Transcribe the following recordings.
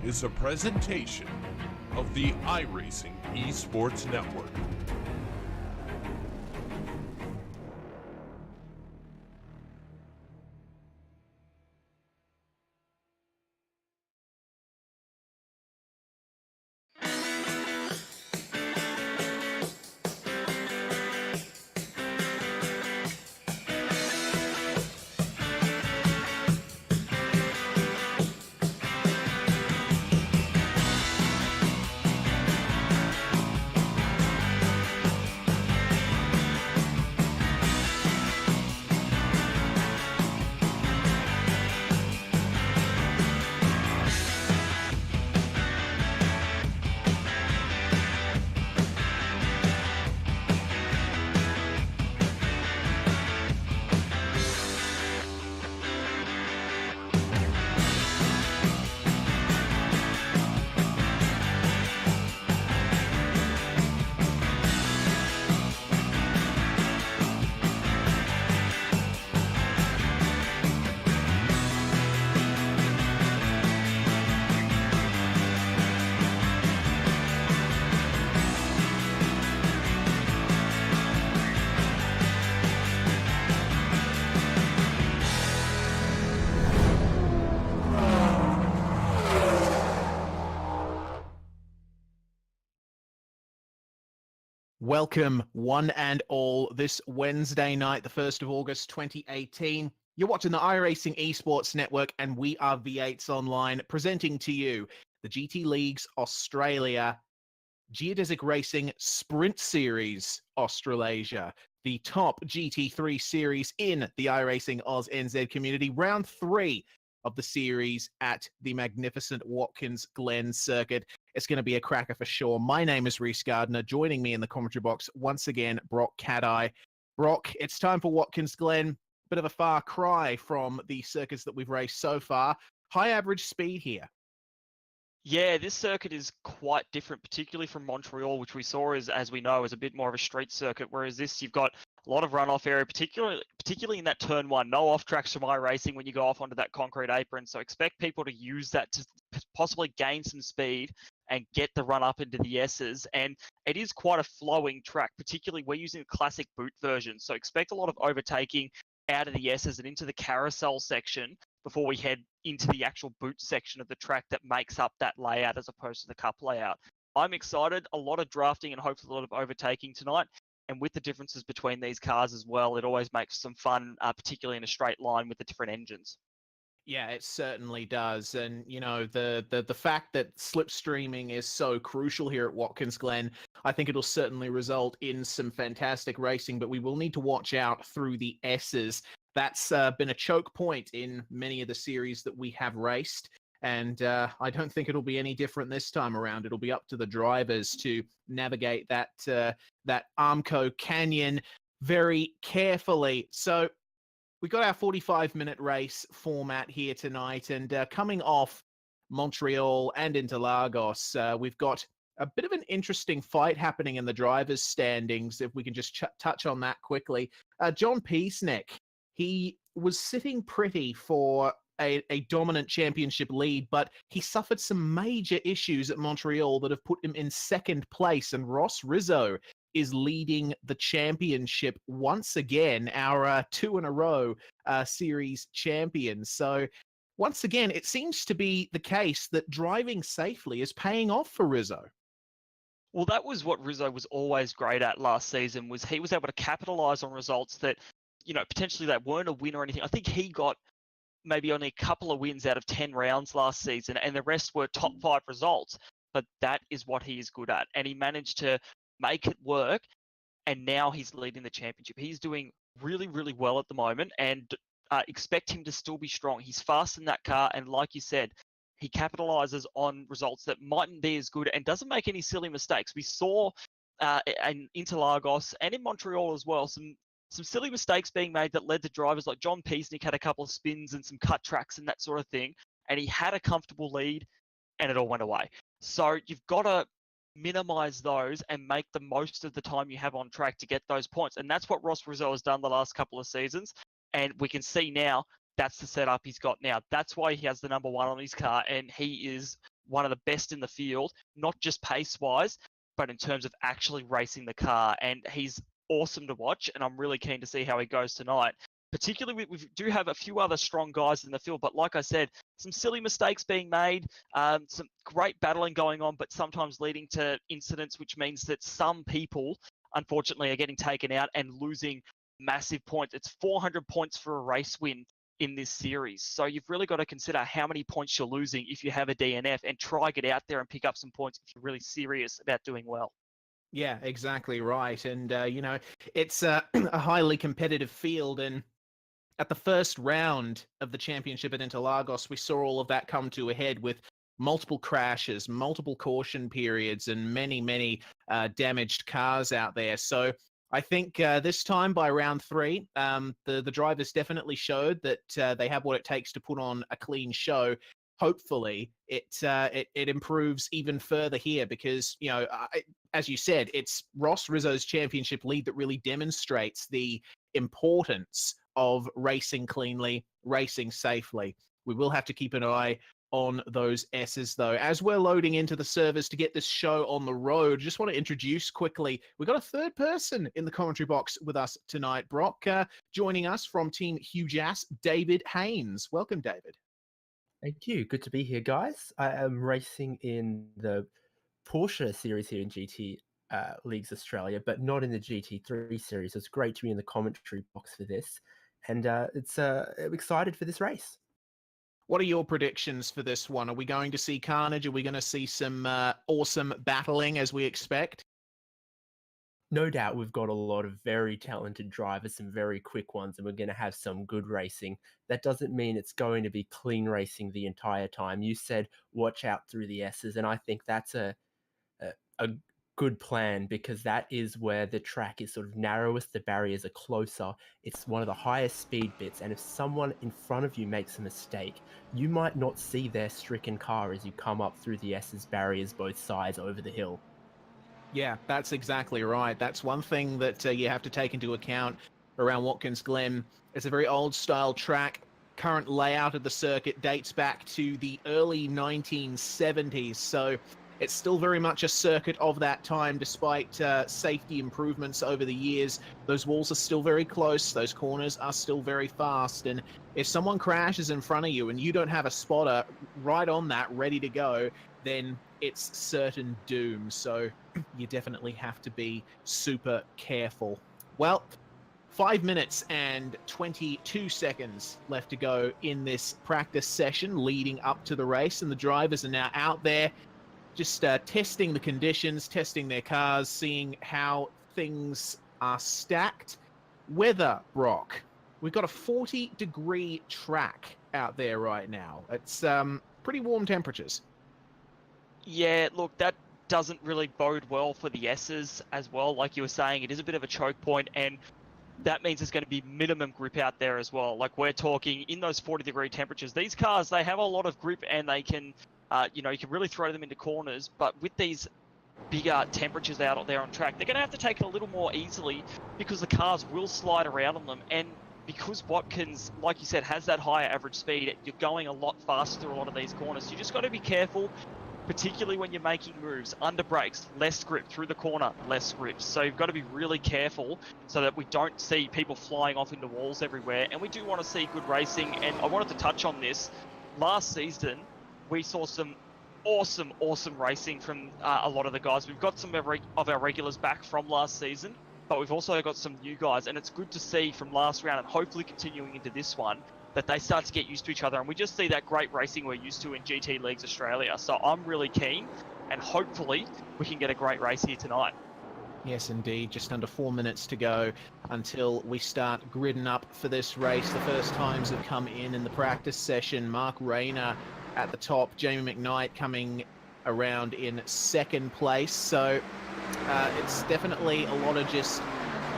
is a presentation of the iRacing Esports Network. Welcome, one and all, this Wednesday night, the 1st of August, 2018. You're watching the iRacing Esports Network, and we are V8s Online, presenting to you the GT League's Australia Geodesic Racing Sprint Series Australasia, the top GT3 series in the iRacing Oz NZ community, round 3 of the series at the magnificent Watkins Glen circuit. It's going to be a cracker for sure. My name is Reese Gardner. Joining me in the commentary box, once again, Brock Cat-Eye. Brock, it's time for Watkins Glen. Bit of a far cry from the circuits that we've raced so far. High average speed here. Yeah, this circuit is quite different, particularly from Montreal, which we saw as we know, is a bit more of a street circuit, whereas this, you've got a lot of runoff area, particularly in that turn one. No off tracks from iRacing when you go off onto that concrete apron, so expect people to use that to possibly gain some speed and get the run up into the S's. And it is quite a flowing track, particularly we're using the classic boot version, so expect a lot of overtaking out of the S's and into the carousel section before we head into the actual boot section of the track that makes up that layout as opposed to the cup layout. I'm excited, a lot of drafting and hopefully a lot of overtaking tonight. And with the differences between these cars as well, it always makes some fun, particularly in a straight line with the different engines. Yeah, it certainly does. And, you know, the fact that slipstreaming is so crucial here at Watkins Glen, I think it'll certainly result in some fantastic racing, but we will need to watch out through the S's. That's been a choke point in many of the series that we have raced. And I don't think it'll be any different this time around. It'll be up to the drivers to navigate that Armco Canyon very carefully. So we got our 45-minute race format here tonight, and coming off Montreal and Interlagos, we've got a bit of an interesting fight happening in the drivers' standings, if we can just touch on that quickly. John Peasnick, he was sitting pretty for a dominant championship lead, but he suffered some major issues at Montreal that have put him in second place, and Ross Rizzo is leading the championship once again, our 2 in a row series champions. So once again, it seems to be the case that driving safely is paying off for Rizzo. Well, that was what Rizzo was always great at last season, was he was able to capitalize on results that, you know, potentially that weren't a win or anything. I think he got maybe only a couple of wins out of 10 rounds last season, and the rest were top 5 results. But that is what he is good at, and he managed to make it work, and now he's leading the championship. He's doing really, really well at the moment, and expect him to still be strong. He's fast in that car, and like you said, he capitalizes on results that mightn't be as good and doesn't make any silly mistakes. We saw in Interlagos and in Montreal as well, some silly mistakes being made that led to drivers like John Peasnick had a couple of spins and some cut tracks and that sort of thing, and he had a comfortable lead, and it all went away. So you've got to minimize those and make the most of the time you have on track to get those points. And that's what Ross Rizzo has done the last couple of seasons. And we can see now that's the setup he's got now. That's why he has the number 1 on his car, and he is one of the best in the field, not just pace-wise, but in terms of actually racing the car. And he's awesome to watch, and I'm really keen to see how he goes tonight. Particularly, we do have a few other strong guys in the field, but like I said, some silly mistakes being made, some great battling going on, but sometimes leading to incidents, which means that some people, unfortunately, are getting taken out and losing massive points. It's 400 points for a race win in this series. So you've really got to consider how many points you're losing if you have a DNF, and try get out there and pick up some points if you're really serious about doing well. Yeah, exactly right. And, it's a highly competitive field. And at the first round of the championship at Interlagos, we saw all of that come to a head with multiple crashes, multiple caution periods, and many damaged cars out there. So I think this time by round 3, the drivers definitely showed that they have what it takes to put on a clean show. Hopefully, it improves even further here because, as you said, it's Ross Rizzo's championship lead that really demonstrates the importance of racing cleanly, racing safely. We will have to keep an eye on those S's, though. As we're loading into the servers to get this show on the road, just want to introduce quickly, we've got a third person in the commentary box with us tonight, Brock. Joining us from Team Huge Ass, David Haynes. Welcome, David. Thank you. Good to be here, guys. I am racing in the Porsche series here in GT Leagues Australia, but not in the GT3 series. It's great to be in the commentary box for this, and I'm excited for this race. What are your predictions for this one? Are we going to see carnage? Are we going to see some awesome battling as we expect? No doubt we've got a lot of very talented drivers, some very quick ones, and we're going to have some good racing. That doesn't mean it's going to be clean racing the entire time. You said watch out through the S's, and I think that's a good plan because that is where the track is sort of narrowest, the barriers are closer, it's one of the highest speed bits, and if someone in front of you makes a mistake, you might not see their stricken car as you come up through the S's barriers both sides over the hill. Yeah, that's exactly right. That's one thing that you have to take into account around Watkins Glen. It's a very old-style track. Current layout of the circuit dates back to the early 1970s, so it's still very much a circuit of that time, despite safety improvements over the years. Those walls are still very close. Those corners are still very fast. And if someone crashes in front of you and you don't have a spotter right on that, ready to go, then it's certain doom. So you definitely have to be super careful. Well, 5 minutes and 22 seconds left to go in this practice session leading up to the race. And the drivers are now out there just testing the conditions, testing their cars, seeing how things are stacked. Weather, Brock. We've got a 40-degree track out there right now. It's pretty warm temperatures. Yeah, look, that doesn't really bode well for the S's as well. Like you were saying, it is a bit of a choke point, and that means there's going to be minimum grip out there as well. Like we're talking in those 40-degree temperatures. These cars, they have a lot of grip, and they can you can really throw them into corners, but with these bigger temperatures out there on track, they're going to have to take it a little more easily because the cars will slide around on them. And because Watkins, like you said, has that higher average speed, you're going a lot faster through a lot of these corners. So you just got to be careful, particularly when you're making moves. Under brakes, less grip. Through the corner, less grip. So you've got to be really careful so that we don't see people flying off into walls everywhere. And we do want to see good racing. And I wanted to touch on this. Last season, we saw some awesome racing from a lot of the guys. We've got some of our regulars back from last season, but we've also got some new guys, and it's good to see from last round and hopefully continuing into this one that they start to get used to each other, and we just see that great racing we're used to in GT Leagues Australia. So I'm really keen, and hopefully we can get a great race here tonight. Yes, indeed. Just under 4 minutes to go until we start gridding up for this race. The first times have come in the practice session. Mark Rayner at the top, Jamie McKnight coming around in second place. So it's definitely a lot of just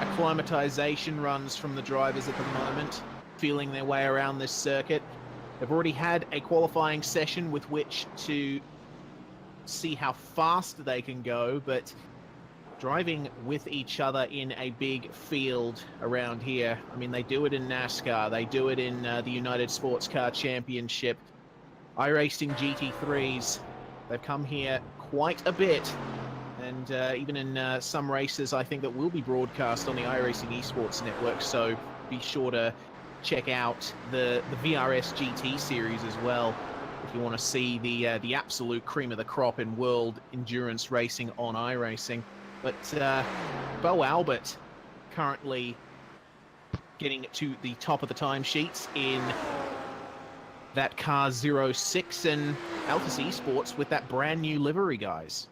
acclimatization runs from the drivers at the moment, feeling their way around this circuit. They've already had a qualifying session with which to see how fast they can go, but driving with each other in a big field around here. I mean, they do it in NASCAR, they do it in the United Sports Car Championship, iRacing GT3s. They've come here quite a bit. And even in some races, I think that will be broadcast on the iRacing Esports Network. So be sure to check out the VRS GT series as well if you want to see the absolute cream of the crop in world endurance racing on iRacing. But Bo Albert currently getting to the top of the timesheets in that car 06, and Altus Esports with that brand new livery, guys.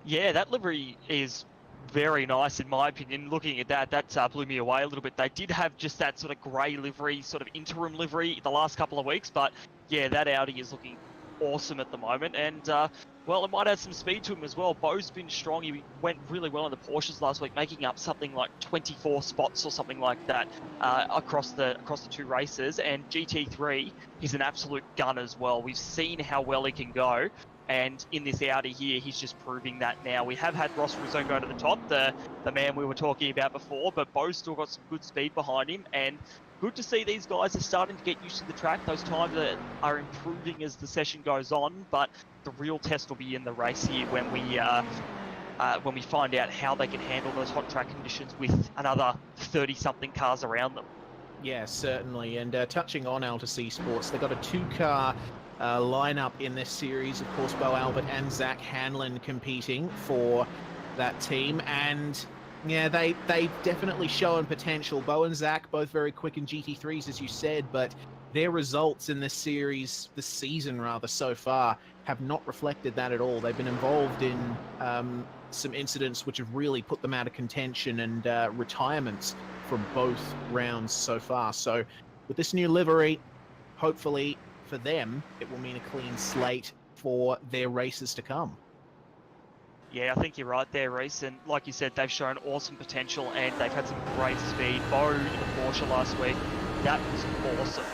Yeah, that livery is very nice in my opinion. Looking at that blew me away a little bit. They did have just that sort of grey livery, sort of interim livery the last couple of weeks, but yeah, that Audi is looking awesome at the moment, and well, it might add some speed to him as well. Bo's been strong. He went really well in the Porsches last week, making up something like 24 spots or something like that across the two races. And GT3, he's an absolute gun as well. We've seen how well he can go, and in this Audi here, he's just proving that now. We have had Ross Rizzo go to the top, the man we were talking about before, but Bo's still got some good speed behind him, and good to see these guys are starting to get used to the track. Those times are improving as the session goes on, but the real test will be in the race here when we find out how they can handle those hot track conditions with another 30-something cars around them. Yeah, certainly. And touching on Altus Esports, they've got a two-car lineup in this series. Of course, Bo Albert and Zach Hanlon competing for that team, and yeah, they've definitely shown potential. Bo and Zach, both very quick in GT3s, as you said, but their results in this series, this season rather, so far, have not reflected that at all. They've been involved in some incidents which have really put them out of contention, and retirements from both rounds so far. So with this new livery, hopefully for them, it will mean a clean slate for their races to come. Yeah, I think you're right there, Reese. And like you said, they've shown awesome potential and they've had some great speed. Bo in the Porsche last week, that was awesome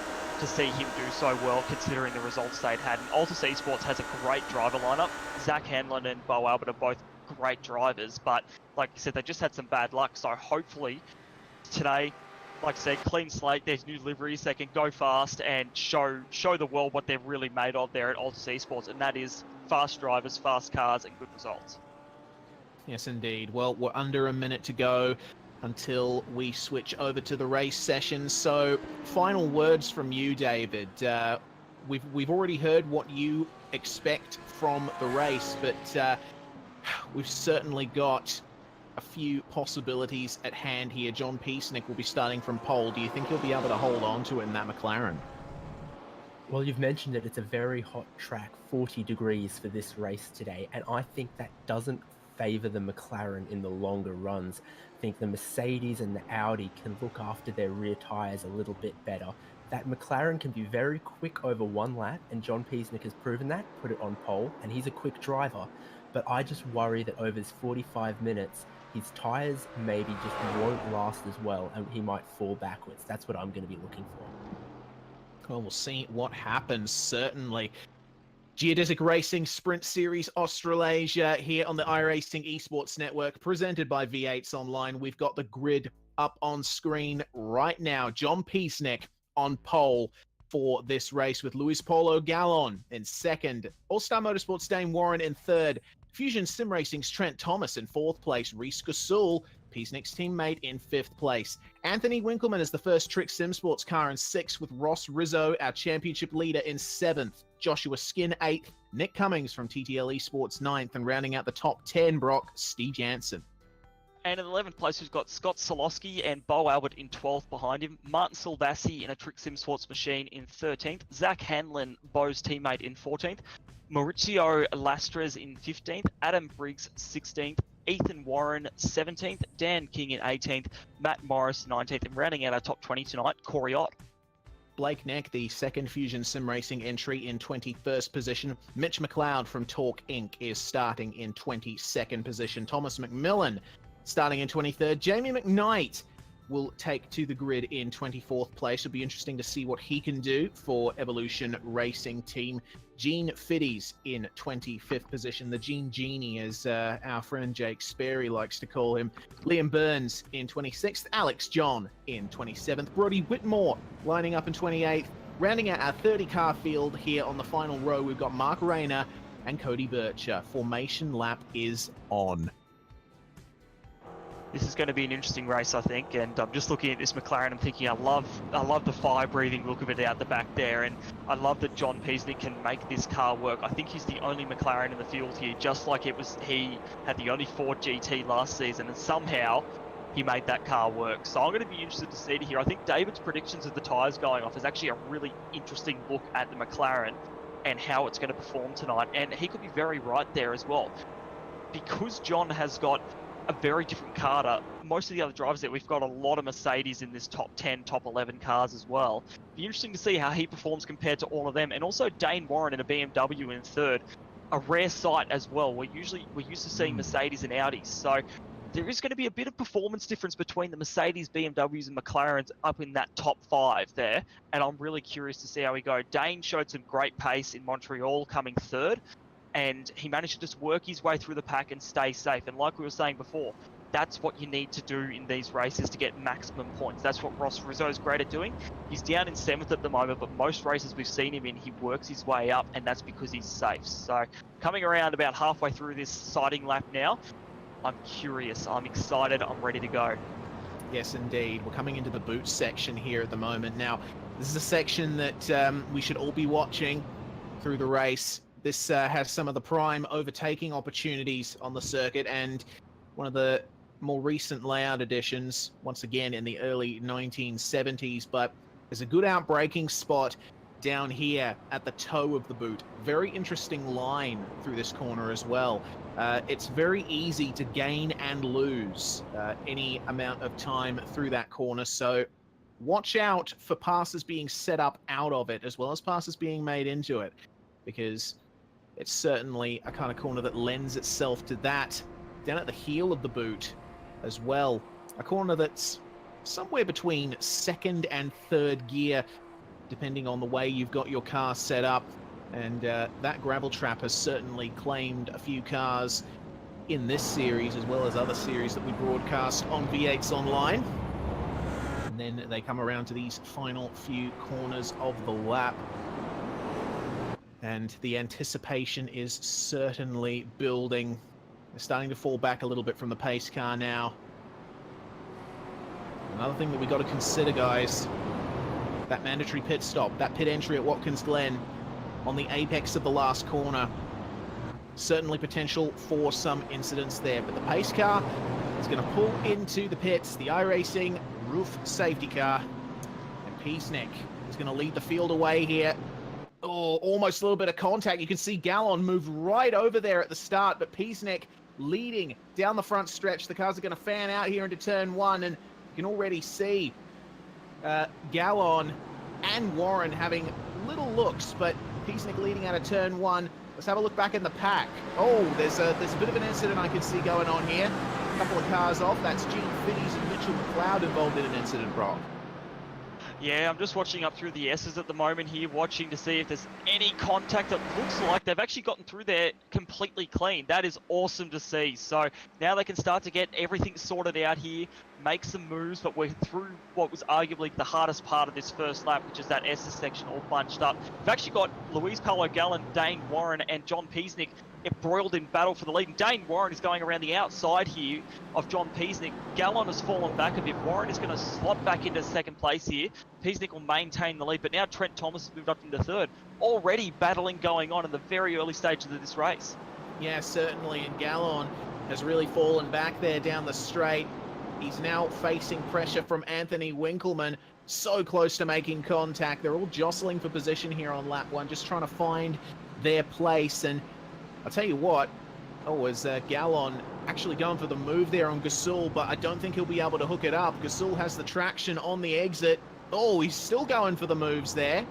to see him do so well considering the results they'd had. And Altus Esports has a great driver lineup. Zach Hanlon and Bo Albert are both great drivers, but like you said, they just had some bad luck. So hopefully today, like I said, clean slate, there's new liveries, they can go fast and show the world what they're really made of there at Altus Esports, and that is fast drivers, fast cars, and good results. Yes, indeed. Well, we're under a minute to go until we switch over to the race session. So, final words from you, David. We've already heard what you expect from the race, but we've certainly got a few possibilities at hand here. John Peacenik will be starting from pole. Do you think he'll be able to hold on to it in that McLaren? Well, you've mentioned it. It's a very hot track, 40 degrees for this race today, and I think that doesn't favour the McLaren in the longer runs. I think the Mercedes and the Audi can look after their rear tyres a little bit better. That McLaren can be very quick over one lap, and John Peacenik has proven that, put it on pole, and he's a quick driver. But I just worry that over his 45 minutes, his tyres maybe just won't last as well, and he might fall backwards. That's what I'm going to be looking for. Well, we'll see what happens, certainly. Geodesic Racing Sprint Series Australasia here on the iRacing Esports Network, presented by V8s Online. We've got the grid up on screen right now. John Peacenik on pole for this race, with Luis Paulo Gallon in second, All-Star Motorsports Dane Warren in third, Fusion Sim Racing's Trent Thomas in fourth place, Reese Gasul, Peacenik's teammate, in fifth place. Anthony Winkleman is the first Trick Sim Sports car in sixth, with Ross Rizzo, our championship leader, in seventh. Joshua Skin eighth, Nick Cummings from TTL Esports ninth, and rounding out the top 10, Brock, Steve Jansen. And in 11th place, we've got Scott Solosky and Bo Albert in 12th behind him. Martin Sildassi in a Trick Sim Sports machine in 13th. Zach Hanlon, Bo's teammate, in 14th. Maurizio Lastres in 15th. Adam Briggs, 16th. Ethan Warren, 17th. Dan King in 18th. Matt Morris, 19th. And rounding out our top 20 tonight, Corey Ott. Blake Neck, the second Fusion Sim Racing entry, in 21st position. Mitch McLeod from Talk Inc. is starting in 22nd position. Thomas McMillan starting in 23rd. Jamie McKnight will take to the grid in 24th place. It'll be interesting to see what he can do for Evolution Racing Team. Gene Fiddies in 25th position. The Gene Genie, as our friend Jake Sperry likes to call him. Liam Burns in 26th. Alex John in 27th. Brody Whitmore lining up in 28th. Rounding out our 30-car field here on the final row, we've got Mark Rayner, and Cody Bircher. Formation lap is on. This is going to be an interesting race, I think, and I'm just looking at this McLaren. I'm thinking, I love the fire-breathing look of it out the back there, and I love that John Peasnick can make this car work. I think he's the only McLaren in the field here, just like he had the only Ford GT last season, and somehow he made that car work. So I'm going to be interested to see it here. I think David's predictions of the tyres going off is actually a really interesting look at the McLaren and how it's going to perform tonight, and he could be very right there as well. Because John has got a very different car to most of the other drivers there. We've got a lot of Mercedes in this top 10, top 11 cars as well. Be interesting to see how he performs compared to all of them. And also Dane Warren in a BMW in third, a rare sight as well. We're used to seeing Mercedes and Audis. So there is going to be a bit of performance difference between the Mercedes, BMWs and McLarens up in that top 5 there. And I'm really curious to see how we go. Dane showed some great pace in Montreal coming third, and he managed to just work his way through the pack and stay safe. And like we were saying before, that's what you need to do in these races to get maximum points. That's what Ross Rizzo is great at doing. He's down in 7th at the moment, but most races we've seen him in, he works his way up, and that's because he's safe. So coming around about halfway through this sighting lap now, I'm curious, I'm excited, I'm ready to go. Yes, indeed. We're coming into the boot section here at the moment. Now, this is a section that we should all be watching through the race. This has some of the prime overtaking opportunities on the circuit, and one of the more recent layout additions, once again in the early 1970s, but there's a good outbraking spot down here at the toe of the boot. Very interesting line through this corner as well. It's very easy to gain and lose any amount of time through that corner, so watch out for passes being set up out of it as well as passes being made into it, because it's certainly a kind of corner that lends itself to that. Down at the heel of the boot as well, a corner that's somewhere between 2nd and 3rd gear, depending on the way you've got your car set up. And that gravel trap has certainly claimed a few cars in this series, as well as other series that we broadcast on V8s Online. And then they come around to these final few corners of the lap, and the anticipation is certainly building. They're starting to fall back a little bit from the pace car now. Another thing that we got to consider, guys, that mandatory pit stop, that pit entry at Watkins Glen on the apex of the last corner. Certainly potential for some incidents there, but the pace car is going to pull into the pits, the iRacing roof safety car, and Peasnick is going to lead the field away here. Oh, almost a little bit of contact. You can see Gallon move right over there at the start, but Peasnick leading down the front stretch. The cars are going to fan out here into turn 1, and you can already see Gallon and Warren having little looks, but Peasnick leading out of turn 1. Let's have a look back in the pack. Oh, there's a bit of an incident I can see going on here. A couple of cars off. That's Gene Fiddies and Mitchell McLeod involved in an incident, Brock. Yeah, I'm just watching up through the S's at the moment here, watching to see if there's any contact. That looks like they've actually gotten through there completely clean. That is awesome to see. So now they can start to get everything sorted out here, make some moves, but we're through what was arguably the hardest part of this first lap, which is that S's section all bunched up. We've actually got Luis Paulo Gallon, Dane Warren, and John Peasnick embroiled in battle for the lead. And Dane Warren is going around the outside here of John Peasnick. Gallon has fallen back a bit. Warren is going to slot back into 2nd place here. Peasnick will maintain the lead, but now Trent Thomas has moved up into 3rd. Already battling going on in the very early stages of this race. Yeah, certainly, and Gallon has really fallen back there down the straight. He's now facing pressure from Anthony Winkleman, so close to making contact. They're all jostling for position here on lap 1, just trying to find their place. And I'll tell you what, is Gallon actually going for the move there on Gasol, but I don't think he'll be able to hook it up. Gasol has the traction on the exit. Oh, he's still going for the moves there.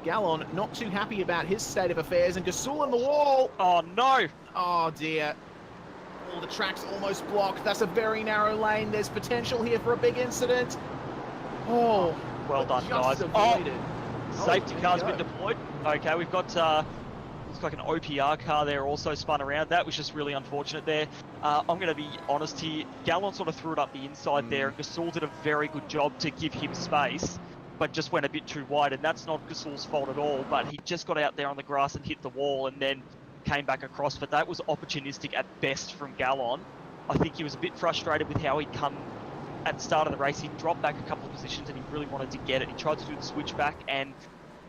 Gallon not too happy about his state of affairs, and Gasol in the wall. Oh, no. Oh, dear. Oh, the track's almost blocked. That's a very narrow lane. There's potential here for a big incident. Oh, well done, guys. Safety car's been deployed. Okay, we've got looks like an OPR car there also spun around. That was just really unfortunate there. I'm going to be honest here. Gallon sort of threw it up the inside there, and Gasol did a very good job to give him space. but just went a bit too wide, and that's not Gasol's fault at all, but he just got out there on the grass and hit the wall and then came back across, but that was opportunistic at best from Gallon. I think he was a bit frustrated with how he'd come at the start of the race. He dropped back a couple of positions and he really wanted to get it. He tried to do the switchback, and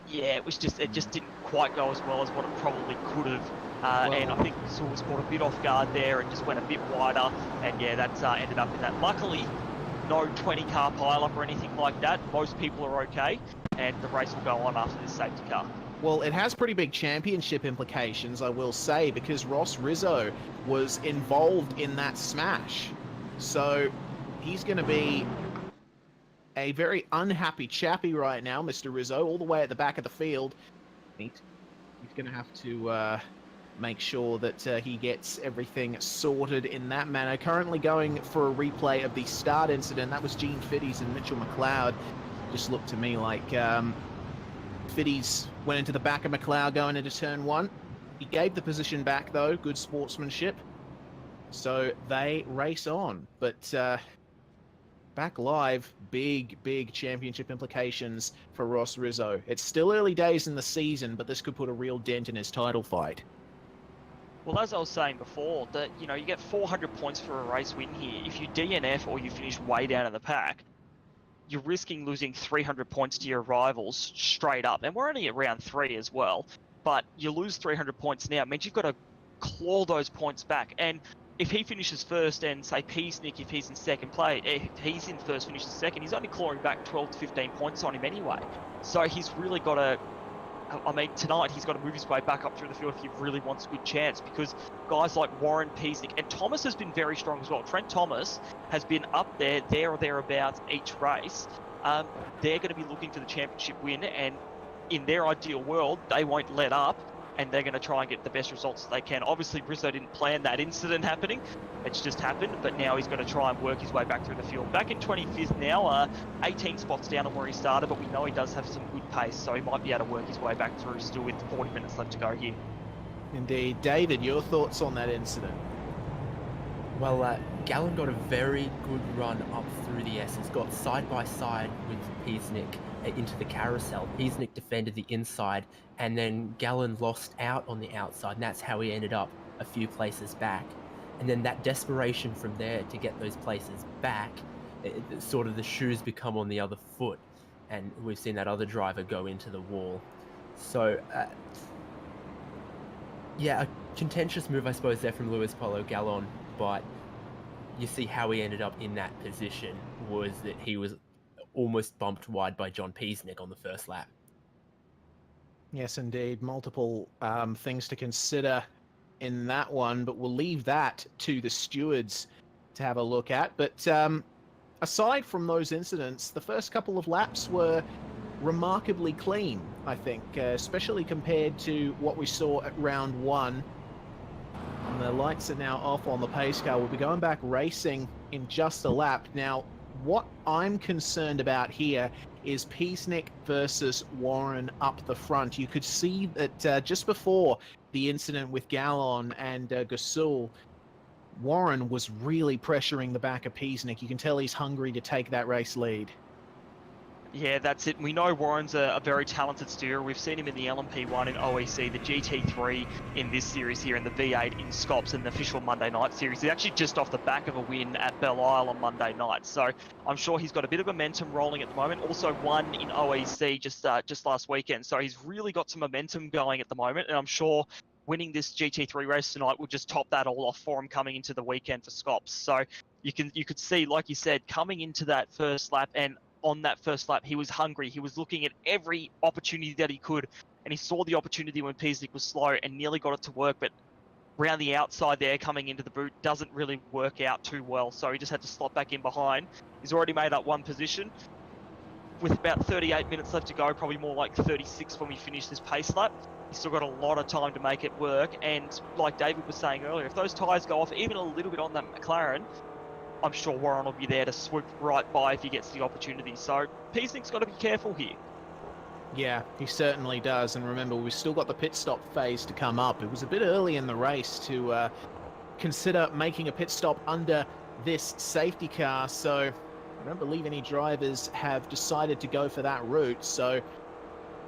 yeah, it just didn't quite go as well as what it probably could have. And I think Gasol was caught a bit off guard there and just went a bit wider, and yeah, that's ended up in that. Luckily, no 20-car pileup or anything like that. Most people are okay, and the race will go on after this safety car. Well, it has pretty big championship implications, I will say, because Ross Rizzo was involved in that smash. So he's going to be a very unhappy chappy right now, Mr. Rizzo, all the way at the back of the field. He's going to have to make sure that he gets everything sorted in that manner. Currently going for a replay of the start incident. That was Gene Fiddies and Mitchell McLeod. Just looked to me like Fiddies went into the back of McLeod going into turn one. He gave the position back, though. Good sportsmanship. So they race on. But back live, big championship implications for Ross Rizzo. It's still early days in the season, but this could put a real dent in his title fight. Well, as I was saying before, that you get 400 points for a race win here. If you DNF or you finish way down in the pack, you're risking losing 300 points to your rivals straight up. And we're only at round 3 as well. But you lose 300 points now. It means you've got to claw those points back. And if he finishes first and, say, Peasnick, if he's in second play, if he's in first, finishes second, he's only clawing back 12 to 15 points on him anyway. So he's really got to... I mean, tonight he's got to move his way back up through the field if he really wants a good chance, because guys like Warren, Peasnick, and Thomas has been very strong as well. Trent Thomas has been up there or thereabouts each race. They're going to be looking for the championship win, and in their ideal world, they won't let up, and they're going to try and get the best results that they can. Obviously, Rizzo didn't plan that incident happening. It's just happened, but now he's going to try and work his way back through the field. Back in 25th now, 18 spots down on where he started, but we know he does have some good pace, so he might be able to work his way back through still with 40 minutes left to go here. Indeed. David, your thoughts on that incident? Well, Gallon got a very good run up through the S's, got side by side with Peasnick into the carousel. Peasnick defended the inside, and then Gallon lost out on the outside, and that's how he ended up a few places back. And then that desperation from there to get those places back, sort of the shoes become on the other foot, and we've seen that other driver go into the wall. So, yeah, a contentious move, I suppose, there from Luis Polo Gallon, but you see how he ended up in that position was that he was almost bumped wide by John Peasnick on the first lap. Yes, indeed. Multiple things to consider in that one, but we'll leave that to the stewards to have a look at. But aside from those incidents, the first couple of laps were remarkably clean, I think, especially compared to what we saw at round 1. And the lights are now off on the pace car. We'll be going back racing in just a lap. Now, what I'm concerned about here is Peasnick versus Warren up the front. You could see that just before the incident with Gallon and Gasol, Warren was really pressuring the back of Peasnick. You can tell he's hungry to take that race lead. Yeah, that's it. We know Warren's a very talented steerer. We've seen him in the LMP1 in OEC, the GT3 in this series here, and the V8 in Scops in the official Monday night series. He's actually just off the back of a win at Belle Isle on Monday night. So I'm sure he's got a bit of momentum rolling at the moment. Also won in OEC just last weekend. So he's really got some momentum going at the moment. And I'm sure winning this GT3 race tonight will just top that all off for him coming into the weekend for Scops. So you could see, like you said, coming into that first lap, and on that first lap, he was hungry. He was looking at every opportunity that he could, and he saw the opportunity when Peasnick was slow and nearly got it to work, but around the outside there, coming into the boot, doesn't really work out too well, so he just had to slot back in behind. He's already made up one position. With about 38 minutes left to go, probably more like 36 when we finish this pace lap. He's still got a lot of time to make it work, and like David was saying earlier, if those tyres go off even a little bit on that McLaren, I'm sure Warren will be there to swoop right by if he gets the opportunity. So Peasnick's got to be careful here. Yeah, he certainly does. And remember, we've still got the pit stop phase to come up. It was a bit early in the race to consider making a pit stop under this safety car. So I don't believe any drivers have decided to go for that route, so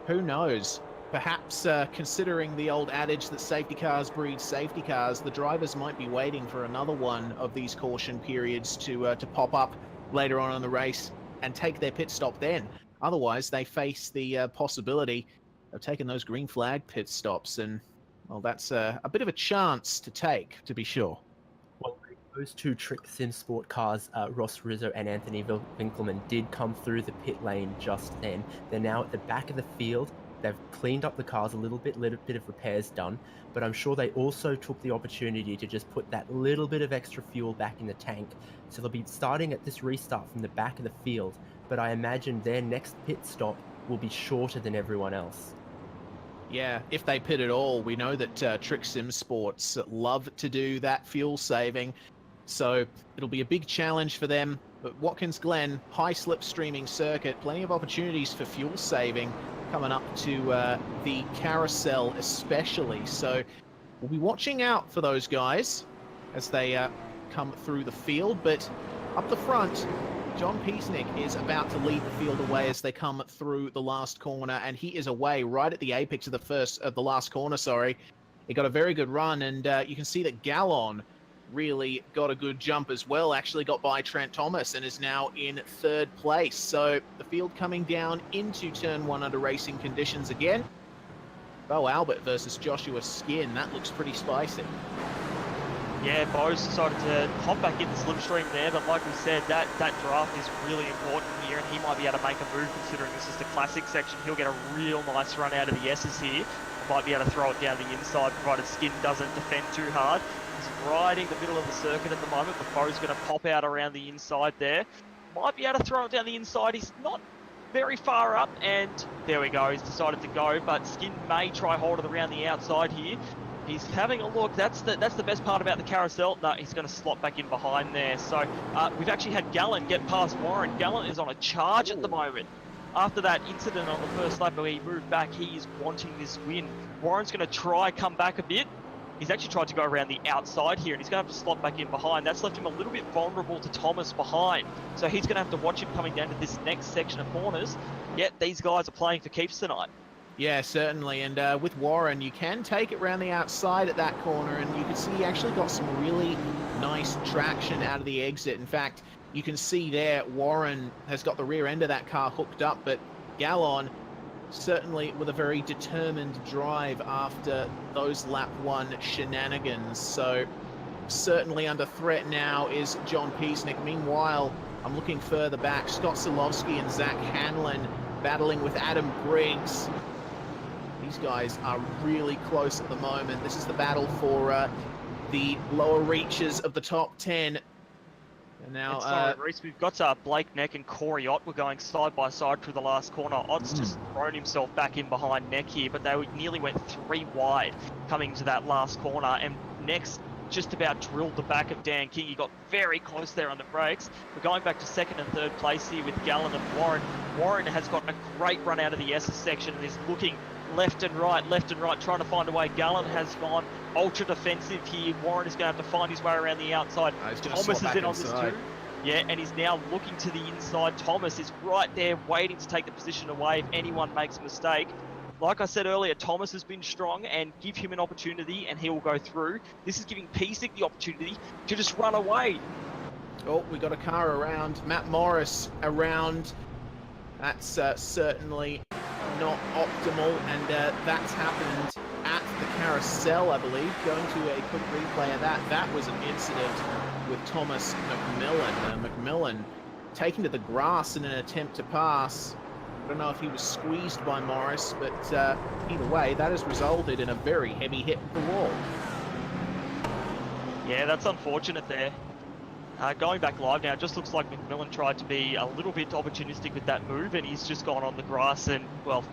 who knows? Perhaps considering the old adage that safety cars breed safety cars, the drivers might be waiting for another one of these caution periods to pop up later on in the race and take their pit stop then. Otherwise, they face the possibility of taking those green flag pit stops, and well, that's a bit of a chance to take, to be sure. Well, those two Trick Sim Sport cars, Ross Rizzo and Anthony Winkelmann, did come through the pit lane just then. They're now at the back of the field. They've cleaned up the cars a little bit of repairs done, but I'm sure they also took the opportunity to just put that little bit of extra fuel back in the tank. So they'll be starting at this restart from the back of the field, but I imagine their next pit stop will be shorter than everyone else. Yeah, if they pit at all, we know that Trick Sim Sports love to do that fuel saving, so it'll be a big challenge for them. But Watkins Glen, high slipstreaming circuit, plenty of opportunities for fuel saving coming up to the carousel especially. So we'll be watching out for those guys as they come through the field. But up the front, John Piesnik is about to lead the field away as they come through the last corner, and he is away right at the apex of the last corner, sorry. He got a very good run, and you can see that Gallon really got a good jump as well, actually got by Trent Thomas and is now in third place. So the field coming down into turn one under racing conditions again. Bo Albert versus Joshua Skin, that looks pretty spicy. Yeah, Bo's decided to hop back in the slipstream there, but like we said, that draft is really important here, and he might be able to make a move considering this is the classic section. He'll get a real nice run out of the S's here. Might be able to throw it down the inside, provided Skin doesn't defend too hard. He's riding the middle of the circuit at the moment, but Bo's going to pop out around the inside there. Might be able to throw it down the inside. He's not very far up, and there we go. He's decided to go, but Skin may try hold it around the outside here. He's having a look. That's the best part about the carousel. No, he's going to slot back in behind there. So we've actually had Gallon get past Warren. Gallon is on a charge at the moment. After that incident on the first lap where he moved back, he is wanting this win. Warren's going to try come back a bit. He's actually tried to go around the outside here, and he's going to have to slot back in behind. That's left him a little bit vulnerable to Thomas behind. So he's going to have to watch him coming down to this next section of corners. Yet these guys are playing for keeps tonight. Yeah, certainly. And with Warren, you can take it around the outside at that corner, and you can see he actually got some really nice traction out of the exit. In fact, you can see there Warren has got the rear end of that car hooked up, but Gallon certainly with a very determined drive after those lap one shenanigans. So certainly under threat now is John Piesnik. Meanwhile, I'm looking further back, Scott Solovsky and Zach Hanlon battling with Adam Briggs. These guys are really close at the moment. This is the battle for the lower reaches of the top 10. And now, Reese, we've got Blake Neck and Corey Ott were going side by side through the last corner. Ott's just thrown himself back in behind Neck here, but they nearly went 3 wide coming to that last corner. And Neck's just about drilled the back of Dan King. He got very close there on the brakes. We're going back to second and third place here with Gallon and Warren. Warren has got a great run out of the S's section and is looking left and right, trying to find a way. Gallon has gone ultra defensive here. Warren is going to have to find his way around the outside. Thomas is in on this too. Yeah, and he's now looking to the inside. Thomas is right there waiting to take the position away if anyone makes a mistake. Like I said earlier, Thomas has been strong, and give him an opportunity and he will go through. This is giving Piesnik the opportunity to just run away. Oh, we got a car around. Matt Morris around. That's certainly not optimal, and that's happened at the carousel, I believe. Going to a quick replay of that. That was an incident with Thomas McMillan. McMillan taken to the grass in an attempt to pass. I don't know if he was squeezed by Morris, but either way, that has resulted in a very heavy hit with the wall. Yeah, that's unfortunate there. Going back live now, it just looks like McMillan tried to be a little bit opportunistic with that move, and he's just gone on the grass, and, well,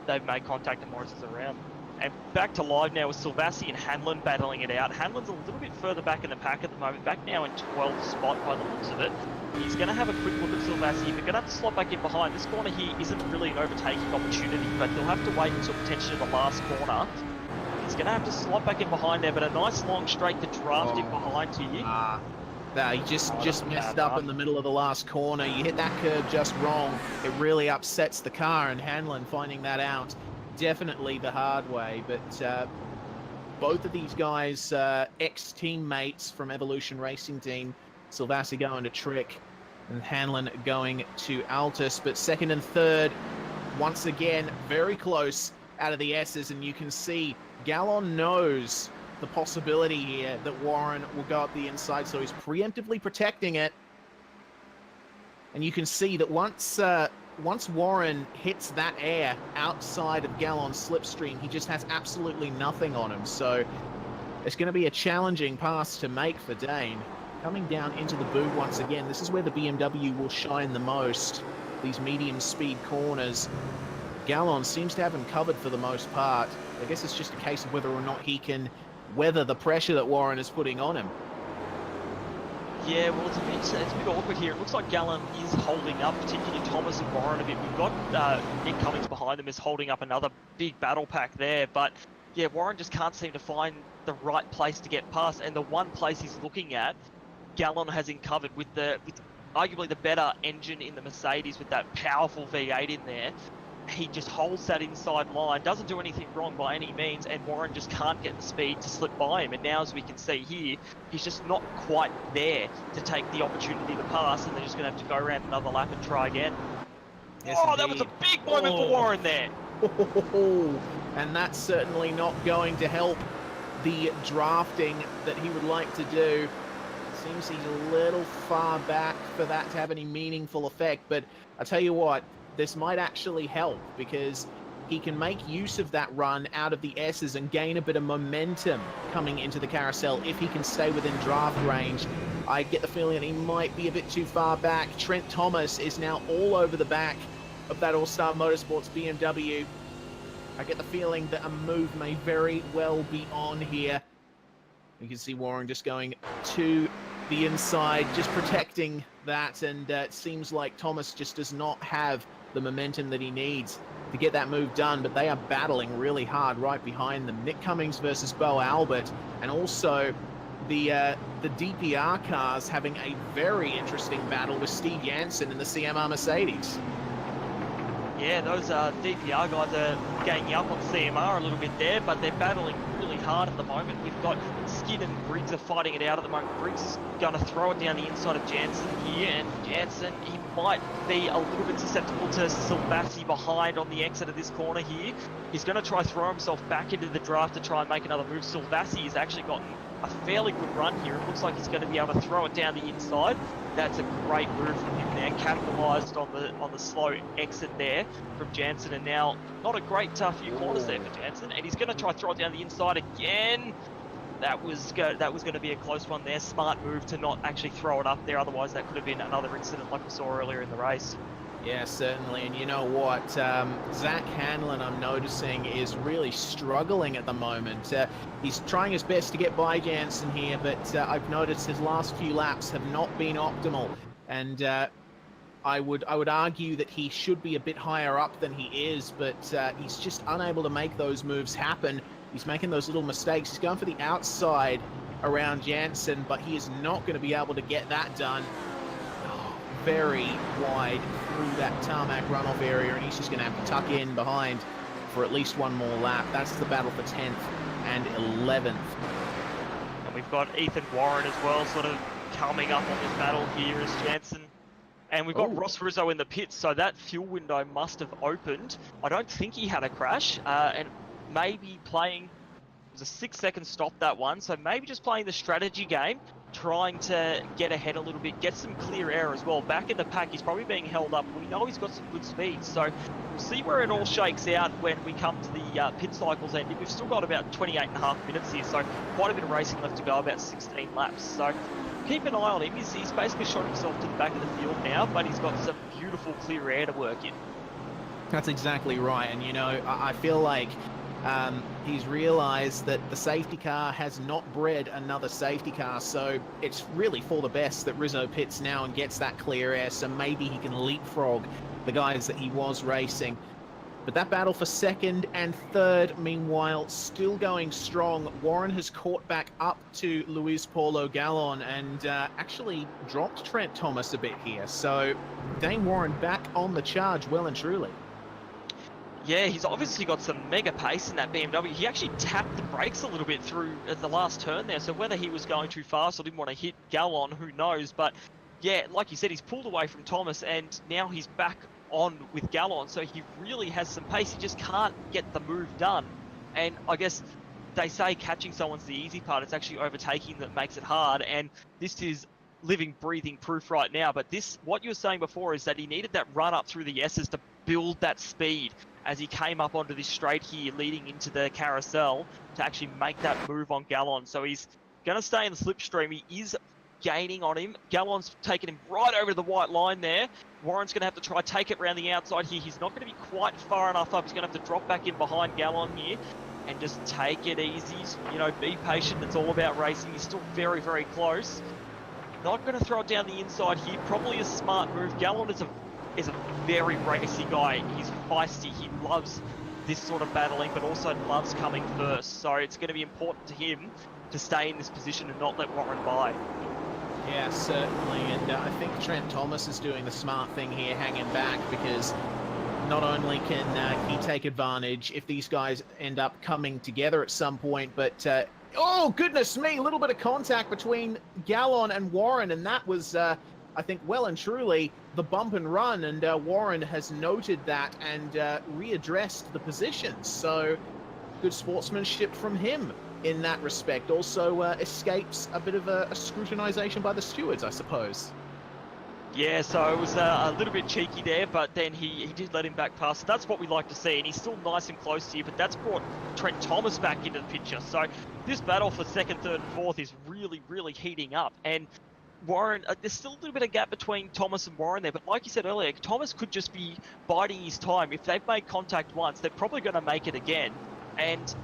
they've made contact and Morris is around. And back to live now with Silvassi and Hanlon battling it out. Hanlon's a little bit further back in the pack at the moment, back now in 12th spot by the looks of it. He's going to have a quick look at Silvassi. They're going to have to slot back in behind. This corner here isn't really an overtaking opportunity, but he'll have to wait until potentially the last corner. He's going to have to slot back in behind there, but a nice long straight to draft in behind to you. He just messed up in the middle of the last corner. You hit that curve just wrong. It really upsets the car, and Hanlon finding that out definitely the hard way. But both of these guys, ex-teammates from Evolution Racing Team, Silvassi going to Trick and Hanlon going to Altus. But second and third, once again, very close out of the S's, and you can see Gallon knows the possibility here that Warren will go up the inside, so he's preemptively protecting it. And you can see that once Warren hits that air outside of Gallon's slipstream, he just has absolutely nothing on him. So it's going to be a challenging pass to make for Dane. Coming down into the boot once again, this is where the BMW will shine the most, these medium speed corners. Gallon seems to have him covered for the most part. I guess it's just a case of whether or not he can weather the pressure that Warren is putting on him. Yeah, well, it's a bit awkward here. It looks like Gallon is holding up, particularly Thomas and Warren a bit. We've got Nick Cummings behind them is holding up another big battle pack there. But yeah, Warren just can't seem to find the right place to get past. And the one place he's looking at, Gallon has him covered with arguably the better engine in the Mercedes with that powerful V8 in there. He just holds that inside line, doesn't do anything wrong by any means, and Warren just can't get the speed to slip by him. And now, as we can see here, he's just not quite there to take the opportunity to pass, and they're just going to have to go around another lap and try again. Yes, oh, indeed. That was a big moment for Warren there. And that's certainly not going to help the drafting that he would like to do. Seems he's a little far back for that to have any meaningful effect, but I tell you what, this might actually help because he can make use of that run out of the S's and gain a bit of momentum coming into the carousel if he can stay within draft range. I get the feeling that he might be a bit too far back. Trent Thomas is now all over the back of that All-Star Motorsports BMW. I get the feeling that a move may very well be on here. You can see Warren just going to the inside, just protecting that, and it seems like Thomas just does not have the momentum that he needs to get that move done, but they are battling really hard right behind them. Nick Cummings versus Bo Albert, and also the DPR cars having a very interesting battle with Steve Jansen in the CMR Mercedes. Yeah, those DPR guys are ganging up on CMR a little bit there, but they're battling really hard at the moment. We've got Skid and Briggs are fighting it out at the moment. Briggs is going to throw it down the inside of Jansen here, and Jansen, he might be a little bit susceptible to Silvassi behind on the exit of this corner here. He's going to try throw himself back into the draft to try and make another move. Silvassi has actually gotten a fairly good run here. It looks like he's going to be able to throw it down the inside. That's a great move from him there, capitalised on the slow exit there from Jansen, and now not a great few corners there for Jansen, and he's going to try throw it down the inside again. That was going to be a close one there. Smart move to not actually throw it up there, otherwise that could have been another incident like we saw earlier in the race. Yeah, certainly. And you know what? Zach Hanlon, I'm noticing, is really struggling at the moment. He's trying his best to get by Jansen here, but I've noticed his last few laps have not been optimal. And I would argue that he should be a bit higher up than he is, but he's just unable to make those moves happen. He's making those little mistakes. He's going for the outside around Jansen, but he is not going to be able to get that done. Very wide through that tarmac runoff area, and he's just going to have to tuck in behind for at least one more lap. That's the battle for 10th and 11th. And we've got Ethan Warren as well, sort of coming up on this battle here as Jansen. And we've got Ross Rizzo in the pits, so that fuel window must have opened. I don't think he had a crash, and maybe playing, it was a 6-second stop, that one, so maybe just playing the strategy game, trying to get ahead a little bit, get some clear air as well. Back in the pack, he's probably being held up. We know he's got some good speed, so we'll see where it all shakes out when we come to the pit cycles end. We've still got about 28.5 minutes here, so quite a bit of racing left to go, about 16 laps. So keep an eye on him. He's basically shot himself to the back of the field now, but he's got some beautiful clear air to work in. That's exactly right, and you know, I feel like he's realized that the safety car has not bred another safety car, so it's really for the best that Rizzo pits now and gets that clear air, so maybe he can leapfrog the guys that he was racing. But that battle for second and third, meanwhile, still going strong. Warren has caught back up to Luis Paulo Gallon and actually dropped Trent Thomas a bit here. So Dane Warren back on the charge well and truly. Yeah, he's obviously got some mega pace in that BMW. He actually tapped the brakes a little bit through at the last turn there. So whether he was going too fast or didn't want to hit Gallon, who knows? But yeah, like you said, he's pulled away from Thomas and now he's back on with Gallon. So he really has some pace. He just can't get the move done. And I guess they say catching someone's the easy part. It's actually overtaking that makes it hard. And this is living, breathing proof right now. But this, what you were saying before, is that he needed that run up through the S's to build that speed as he came up onto this straight here leading into the carousel to actually make that move on Gallon. So he's going to stay in the slipstream. He is gaining on him. Gallon's taken him right over to the white line there. Warren's going to have to try take it around the outside here. He's not going to be quite far enough up. He's going to have to drop back in behind Gallon here and just take it easy. You know, be patient. It's all about racing. He's still very, very close. Not going to throw it down the inside here. Probably a smart move. Gallon is a very racy guy. He's feisty. He loves this sort of battling, but also loves coming first. So it's going to be important to him to stay in this position and not let Warren by. Yeah, certainly. And I think Trent Thomas is doing the smart thing here, hanging back, because not only can he take advantage if these guys end up coming together at some point, but oh, goodness me, a little bit of contact between Gallon and Warren, and that was, I think, well and truly the bump and run, and Warren has noted that and readdressed the positions. So good sportsmanship from him in that respect. Also escapes a bit of a scrutinization by the stewards, I suppose. Yeah, so it was a little bit cheeky there, but then he did let him back past. That's what we like to see, and he's still nice and close to you, but that's brought Trent Thomas back into the picture. So this battle for second, third, and fourth is really, really heating up. And Warren, there's still a little bit of gap between Thomas and Warren there, but like you said earlier, Thomas could just be biding his time. If they've made contact once, they're probably going to make it again, and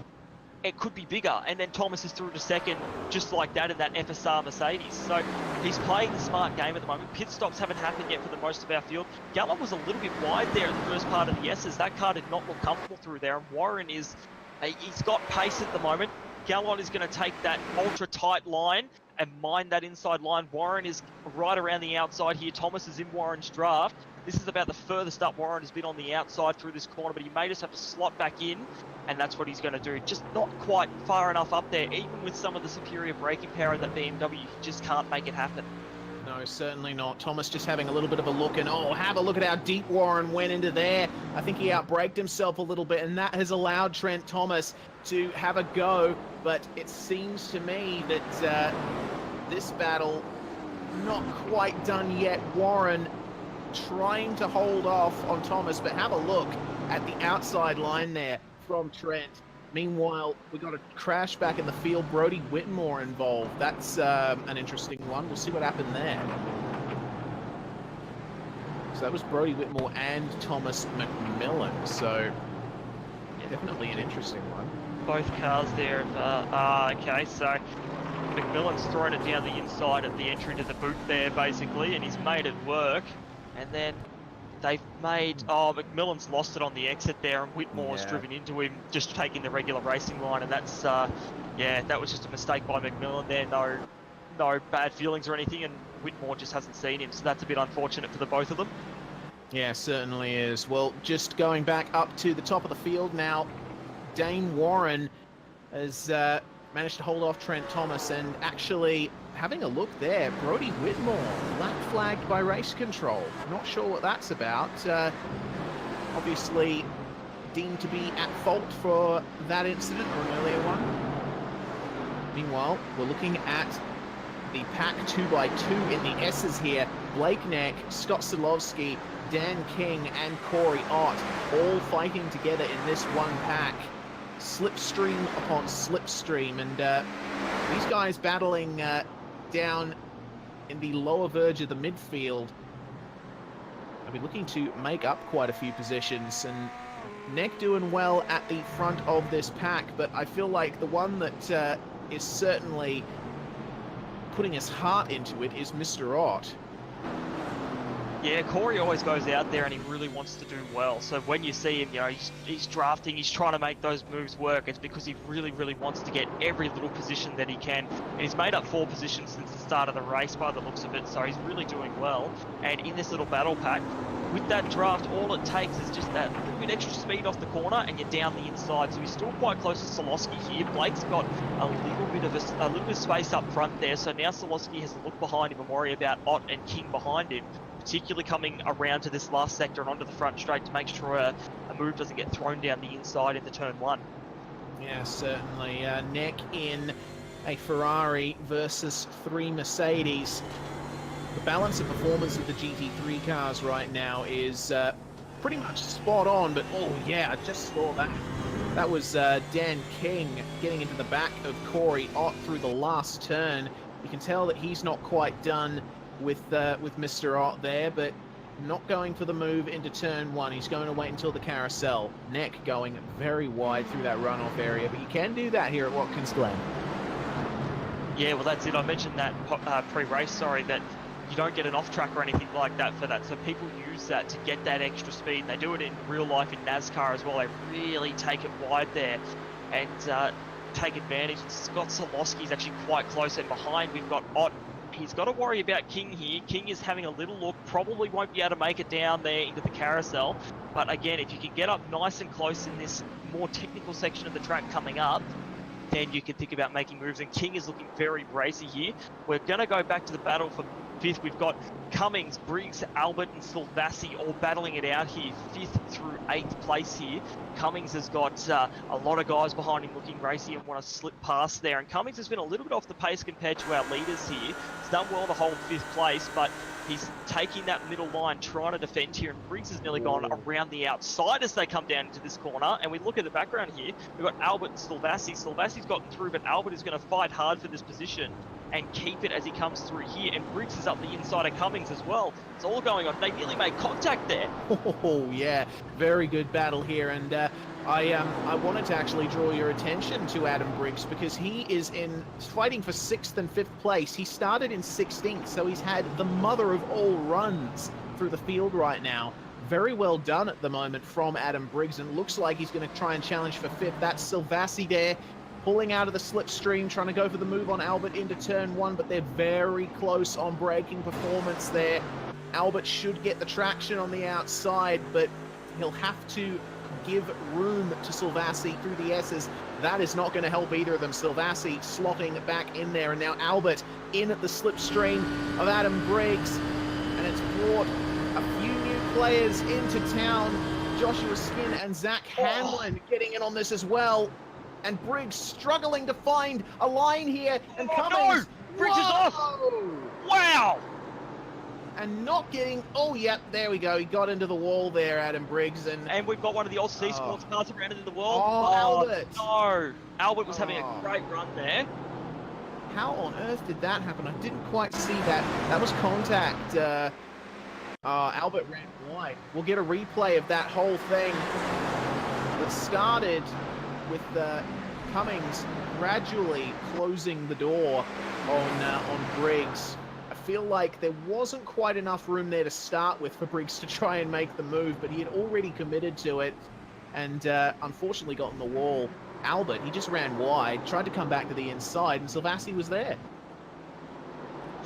it could be bigger. And then Thomas is through to second just like that in that FSR Mercedes. So he's playing the smart game at the moment. Pit stops haven't happened yet for the most of our field. Gallon was a little bit wide there in the first part of the S's. That car did not look comfortable through there, and Warren is, he's got pace at the moment. Gallon is going to take that ultra tight line and mine that inside line. Warren is right around the outside here. Thomas is in Warren's draft. This is about the furthest up Warren has been on the outside through this corner, but he may just have to slot back in, and that's what he's going to do. Just not quite far enough up there. Even with some of the superior braking power of that BMW, he just can't make it happen. No, certainly not. Thomas just having a little bit of a look, and oh, have a look at how deep Warren went into there. I think he outbraked himself a little bit, and that has allowed Trent Thomas to have a go. But it seems to me that this battle not quite done yet. Warren trying to hold off on Thomas, but have a look at the outside line there from Trent. Meanwhile, we got a crash back in the field. Brody Whitmore involved. That's an interesting one. We'll see what happened there. So that was Brody Whitmore and Thomas McMillan. So definitely an interesting one. Both cars there. Okay, so McMillan's thrown it down the inside at the entry to the boot there, basically, and he's made it work. And then they've made, McMillan's lost it on the exit there, and Whitmore's driven into him, just taking the regular racing line, and that's, that was just a mistake by McMillan there. No bad feelings or anything, and Whitmore just hasn't seen him, so that's a bit unfortunate for the both of them. Yeah, certainly is. Well, just going back up to the top of the field now, Dane Warren has managed to hold off Trent Thomas, and actually having a look there, Brody Whitmore lap flagged by race control. Not sure what that's about. Obviously deemed to be at fault for that incident or an earlier one. Meanwhile, we're looking at the pack 2x2 in the S's here. Blake Neck, Scott Silovsky, Dan King, and Corey Ott all fighting together in this one pack. Slipstream upon slipstream, and these guys battling down in the lower verge of the midfield. I'll be looking to make up quite a few positions, and Neck doing well at the front of this pack, but I feel like the one that is certainly putting his heart into it is Mr. Ott. Yeah, Corey always goes out there and he really wants to do well. So when you see him, you know, he's drafting, he's trying to make those moves work. It's because he really, really wants to get every little position that he can. And he's made up 4 positions since the start of the race by the looks of it. So he's really doing well. And in this little battle pack, with that draft, all it takes is just that little bit extra speed off the corner and you're down the inside. So he's still quite close to Solosky here. Blake's got a little bit of space up front there. So now Solosky has to look behind him and worry about Ott and King behind him, particularly coming around to this last sector and onto the front straight to make sure a move doesn't get thrown down the inside into turn 1. Yeah, certainly. Neck in a Ferrari versus 3 Mercedes. The balance of performance of the GT3 cars right now is pretty much spot on, but oh yeah, I just saw that. That was Dan King getting into the back of Corey Ott through the last turn. You can tell that he's not quite done with Mr. Ott there, but not going for the move into turn 1. He's going to wait until the carousel. Neck going very wide through that runoff area, but you can do that here at Watkins Glen. Yeah, well that's it. I mentioned that pre-race, that you don't get an off-track or anything like that for that. So people use that to get that extra speed. They do it in real life in NASCAR as well. They really take it wide there and take advantage. Scott Solosky's actually quite close, and behind we've got Ott. He's got to worry about King here. King is having a little look, probably won't be able to make it down there into the carousel. But again, if you can get up nice and close in this more technical section of the track coming up, then you can think about making moves. And King is looking very racy here. We're going to go back to the battle for 5th. We've got Cummings, Briggs, Albert and Silvassi all battling it out here, 5th through 8th place here. Cummings has got a lot of guys behind him looking racy and want to slip past there. And Cummings has been a little bit off the pace compared to our leaders here. He's done well to hold 5th place, but he's taking that middle line, trying to defend here. And Briggs has nearly gone around the outside as they come down into this corner. And we look at the background here, we've got Albert and Silvassi. Silvassi's gotten through, but Albert is going to fight hard for this position and keep it as he comes through here. And Briggs is up the inside of Cummings as well. It's all going on. They nearly made contact there. Oh yeah, very good battle here. And I wanted to actually draw your attention to Adam Briggs because he is fighting for 6th and 5th place. He started in 16th, so he's had the mother of all runs through the field right now. Very well done at the moment from Adam Briggs, and looks like he's going to try and challenge for 5th. That's Silvassi there, pulling out of the slipstream, trying to go for the move on Albert into turn 1, but they're very close on braking performance there. Albert should get the traction on the outside, but he'll have to give room to Silvassi through the S's. That is not going to help either of them. Silvassi slotting back in there, and now Albert in at the slipstream of Adam Briggs, and it's brought a few new players into town. Joshua Skin and Zach Hamlin getting in on this as well. And Briggs struggling to find a line here, and Cummings. No! Briggs is off! Wow! And not getting. Oh, yep, there we go. He got into the wall there, Adam Briggs, and we've got one of the Aussie sports cars around into the wall. Oh, Albert! No, Albert was having a great run there. How on earth did that happen? I didn't quite see that. That was contact. Albert ran wide. We'll get a replay of that whole thing. It started with Cummings gradually closing the door on Briggs. I feel like there wasn't quite enough room there to start with for Briggs to try and make the move, but he had already committed to it and unfortunately got in the wall. Albert, he just ran wide, tried to come back to the inside, and Silvassi was there.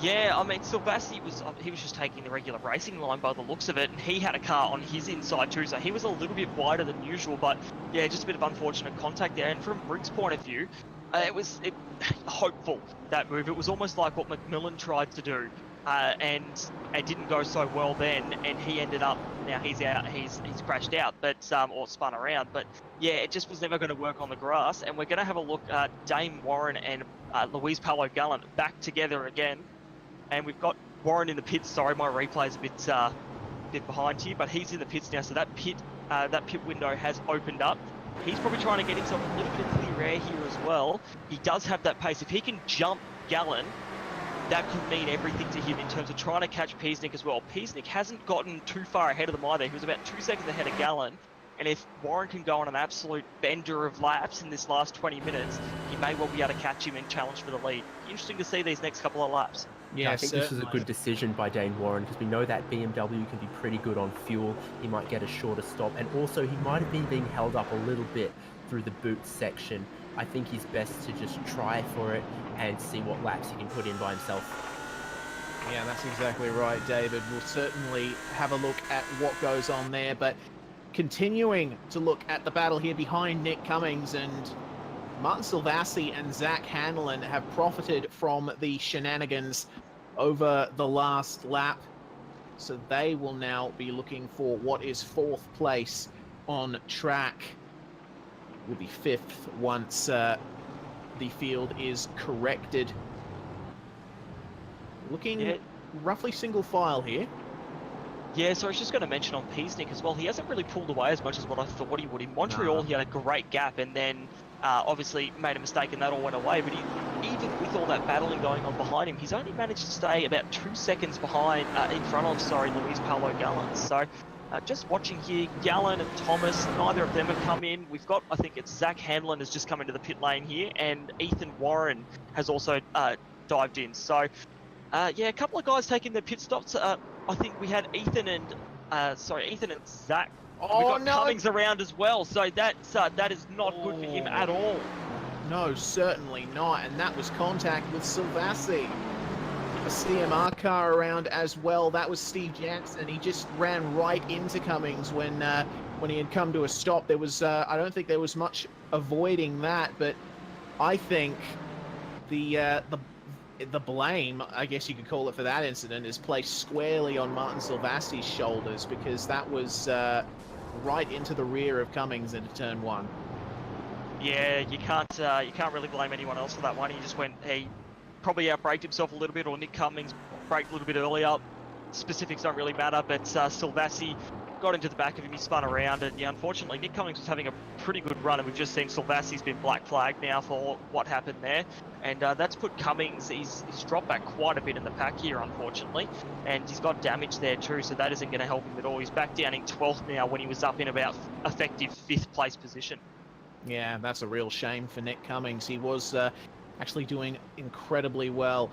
Yeah, I mean, Silvassi was just taking the regular racing line by the looks of it, and he had a car on his inside too, so he was a little bit wider than usual, but yeah, just a bit of unfortunate contact there. And from Briggs' point of view, it was hopeful, that move. It was almost like what McMillan tried to do, and it didn't go so well then, and he ended up, now he's out, he's crashed out, but or spun around, but yeah, it just was never going to work on the grass. And we're going to have a look at Dame Warren and Luis Paulo Gallant back together again. And we've got Warren in the pits. Sorry, my replay's a bit behind here, but he's in the pits now. So that pit window has opened up. He's probably trying to get himself a little bit of clear air here as well. He does have that pace. If he can jump Gallen, that could mean everything to him in terms of trying to catch Peasnick as well. Peasnick hasn't gotten too far ahead of them either. He was about 2 seconds ahead of Gallen. And if Warren can go on an absolute bender of laps in this last 20 minutes, he may well be able to catch him and challenge for the lead. Interesting to see these next couple of laps. Yeah, I think this was a certainly. good decision by Dane Warren because we know that BMW can be pretty good on fuel. He might get a shorter stop, and also he might have been being held up a little bit through the boot section. I think he's best to just try for it and see what laps he can put in by himself. Yeah, that's exactly right, David. We'll certainly have a look at what goes on there, but continuing to look at the battle here behind Nick Cummings, and Martin Silvassi and Zach Hanlon have profited from the shenanigans over the last lap. So they will now be looking for what is 4th place on track. Will be 5th once the field is corrected. Looking roughly single file here. Yeah, so I was just going to mention on Peasnick as well, he hasn't really pulled away as much as what I thought he would. In Montreal, he had a great gap and then obviously made a mistake and that all went away. But even with all that battling going on behind him, he's only managed to stay about 2 seconds behind, in front of, Luis Paulo Gallen. So just watching here, Gallen and Thomas, neither of them have come in. We've got, I think it's Zach Hanlon has just come into the pit lane here, and Ethan Warren has also dived in. So yeah, a couple of guys taking their pit stops. I think we had Ethan and Zach. Oh, we got no. Cummings around as well, so that is not good for him at all. No, certainly not, and that was contact with Silvassi. A CMR car around as well. That was Steve Jansen. He just ran right into Cummings when he had come to a stop. There was I don't think there was much avoiding that, but I think the blame, I guess you could call it, for that incident is placed squarely on Martin Silvassi's shoulders, because that was right into the rear of Cummings into turn 1. Yeah, you can't really blame anyone else for that one. He probably outbraked himself a little bit, or Nick Cummings braked a little bit earlier. Specifics don't really matter, but Silvassi got into the back of him, he spun around, and yeah, unfortunately Nick Cummings was having a pretty good run, and we've just seen Silvassi's been black flagged now for what happened there, and that's put Cummings, he's dropped back quite a bit in the pack here, unfortunately, and he's got damage there too, so that isn't going to help him at all. He's back down in 12th now when he was up in about effective 5th place position. Yeah, that's a real shame for Nick Cummings. He was actually doing incredibly well.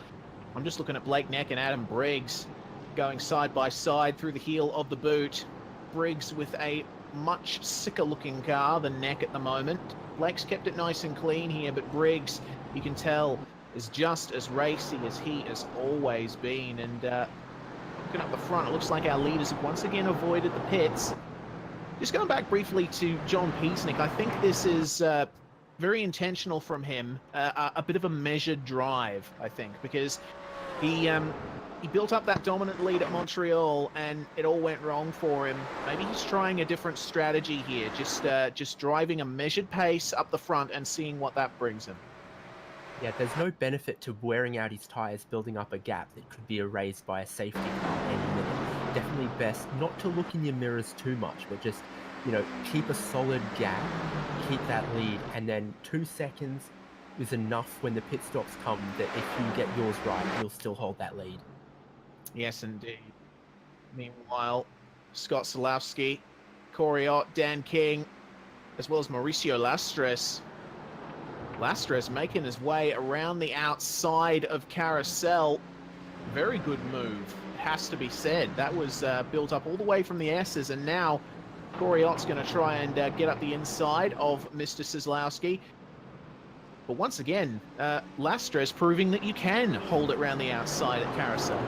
I'm just looking at Blake Neck and Adam Briggs going side by side through the heel of the boot. Briggs with a much sicker looking car than Neck at the moment. Blake's kept it nice and clean here, but Briggs, you can tell, is just as racy as he has always been. And looking up the front, it looks like our leaders have once again avoided the pits. Just going back briefly to John Peasnick, I think this is very intentional from him, a bit of a measured drive, I think, because he built up that dominant lead at Montreal and it all went wrong for him. Maybe he's trying a different strategy here, just driving a measured pace up the front and seeing what that brings him. Yeah, there's no benefit to wearing out his tyres, building up a gap that could be erased by a safety car any minute. Definitely best not to look in your mirrors too much, but just, keep a solid gap, keep that lead, and then 2 seconds is enough when the pit stops come that if you get yours right, you'll still hold that lead. Yes, indeed. Meanwhile, Scott Solowski, Corey Ott, Dan King, as well as Mauricio Lastres. Lastres making his way around the outside of Carousel. Very good move, has to be said. That was built up all the way from the S's, and now Corey Ott's going to try and get up the inside of Mr. Kozlowski. But once again, Lastres proving that you can hold it around the outside at Carousel.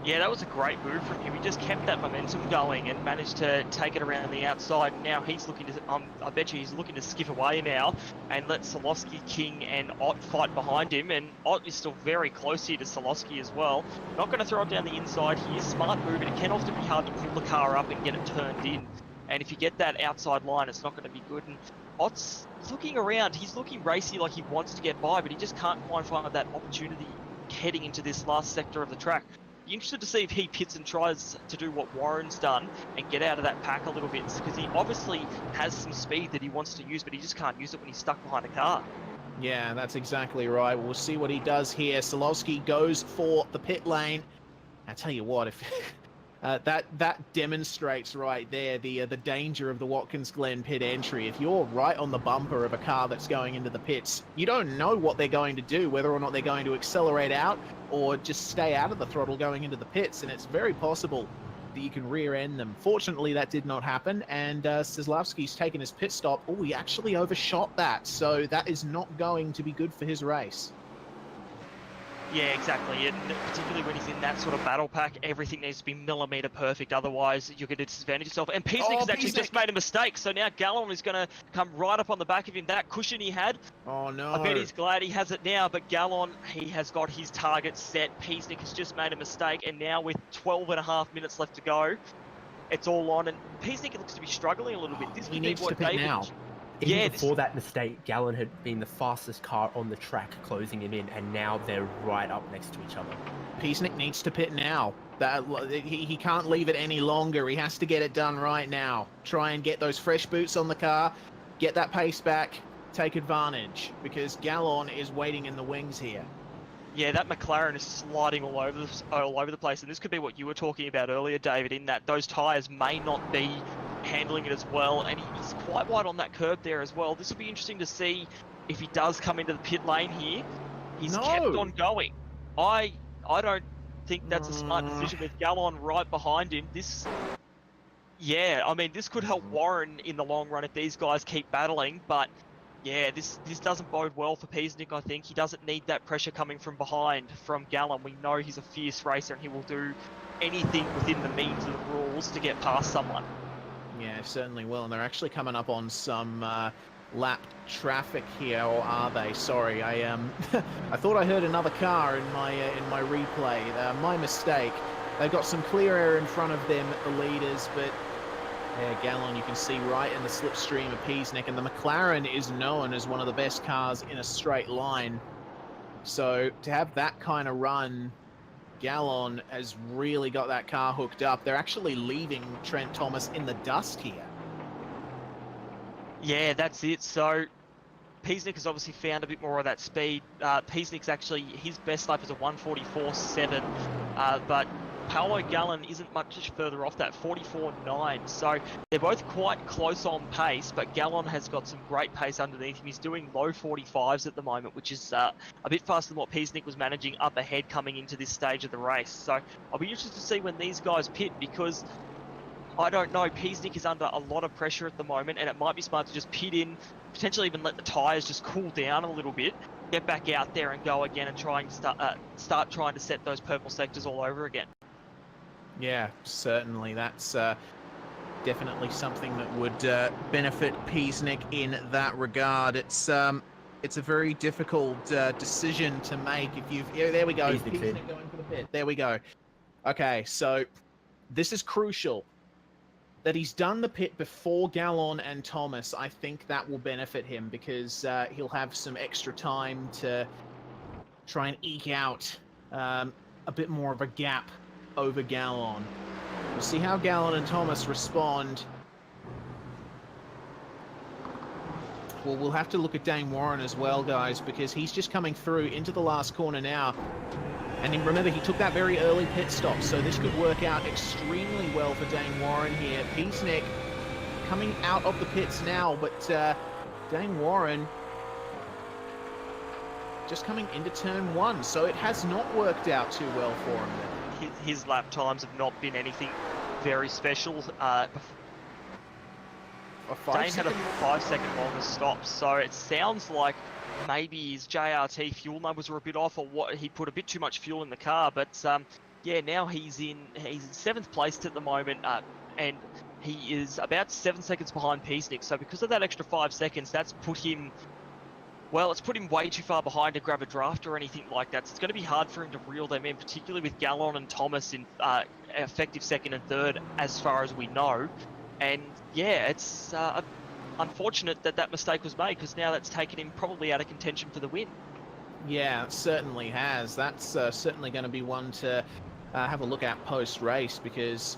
Yeah, that was a great move from him. He just kept that momentum going and managed to take it around the outside. Now he's looking to, I bet you he's looking to skiff away now and let Solowski, King and Ott fight behind him. And Ott is still very close here to Solowski as well. Not going to throw it down the inside here. Smart move, and it can often be hard to pull the car up and get it turned in. And if you get that outside line, it's not going to be good. And Ott's looking around. He's looking racy like he wants to get by, but he just can't quite find that opportunity heading into this last sector of the track. Be interested to see if he pits and tries to do what Warren's done and get out of that pack a little bit, because he obviously has some speed that he wants to use, but he just can't use it when he's stuck behind a car. Yeah, that's exactly right. We'll see what he does here. Solowski goes for the pit lane. I tell you what, if That demonstrates right there the danger of the Watkins Glen pit entry. If you're right on the bumper of a car that's going into the pits, you don't know what they're going to do, whether or not they're going to accelerate out or just stay out of the throttle going into the pits, and it's very possible that you can rear end them. Fortunately, that did not happen, and Sislavsky's taken his pit stop. Oh, he actually overshot that, so that is not going to be good for his race. Yeah, exactly. And particularly when he's in that sort of battle pack, everything needs to be millimeter perfect. Otherwise, you're going to disadvantage yourself. And Peasnick has actually just made a mistake. So now Gallon is going to come right up on the back of him. That cushion he had. Oh, no. I bet he's glad he has it now. But Gallon, he has got his target set. Peasnick has just made a mistake. And now with 12.5 minutes left to go, it's all on. And Peasnick looks to be struggling a little bit. This he needs to pit now. Even before that mistake, Gallon had been the fastest car on the track, closing him in, and now they're right up next to each other. Peasnick needs to pit now. He can't leave it any longer. He has to get it done right now. Try and get those fresh boots on the car, get that pace back, take advantage, because Gallon is waiting in the wings here. Yeah, that McLaren is sliding all over the place, and this could be what you were talking about earlier, David, in that those tyres may not be handling it as well, and he's quite wide on that curb there as well. This will be interesting to see if he does come into the pit lane here. He's kept on going. I don't think that's a smart decision with Gallon right behind him. This could help Warren in the long run if these guys keep battling, but yeah, this doesn't bode well for Peasnick, I think. He doesn't need that pressure coming from behind from Gallon. We know he's a fierce racer and he will do anything within the means of the rules to get past someone. Yeah, certainly will. And they're actually coming up on some lapped traffic here, or are they? Sorry, I thought I heard another car in my replay. My mistake. They've got some clear air in front of them at the leaders, but yeah, Gallon, you can see right in the slipstream of Peasnick, and the McLaren is known as one of the best cars in a straight line. So to have that kind of run, Gallon has really got that car hooked up. They're actually leaving Trent Thomas in the dust here. Yeah, that's it. So Peasnick has obviously found a bit more of that speed. Peasnick's actually, his best lap is a 1:44.7, but Paolo Gallon isn't much further off that, 44.9. So they're both quite close on pace, but Gallon has got some great pace underneath him. He's doing low 45s at the moment, which is a bit faster than what Peasnick was managing up ahead coming into this stage of the race. So I'll be interested to see when these guys pit, because I don't know, Peasnick is under a lot of pressure at the moment, and it might be smart to just pit in, potentially even let the tyres just cool down a little bit, get back out there and go again and try and start trying to set those purple sectors all over again. Yeah, certainly. That's definitely something that would benefit Peasnick in that regard. It's a very difficult decision to make. If you've there we go. Peasnick going for the pit. There we go. Okay, so this is crucial that he's done the pit before Gallon and Thomas. I think that will benefit him, because he'll have some extra time to try and eke out a bit more of a gap over Gallon. We'll see how Gallon and Thomas respond. Well, we'll have to look at Dane Warren as well, guys, because he's just coming through into the last corner now. And remember, he took that very early pit stop, so this could work out extremely well for Dane Warren here. Peasnick coming out of the pits now, but Dane Warren just coming into turn one, so it has not worked out too well for him there. His lap times have not been anything very special. Dane had a 5-second longer stop, so it sounds like maybe his JRT fuel numbers were a bit off, or what, he put a bit too much fuel in the car. But yeah, now he's in 7th place at the moment, and he is about 7 seconds behind Peasnick. So because of that extra 5 seconds, that's put him, well, it's put him way too far behind to grab a draft or anything like that. So it's going to be hard for him to reel them in, particularly with Gallon and Thomas in effective 2nd and 3rd, as far as we know. And yeah, it's unfortunate that mistake was made, because now that's taken him probably out of contention for the win. Yeah, it certainly has. That's certainly going to be one to have a look at post-race, because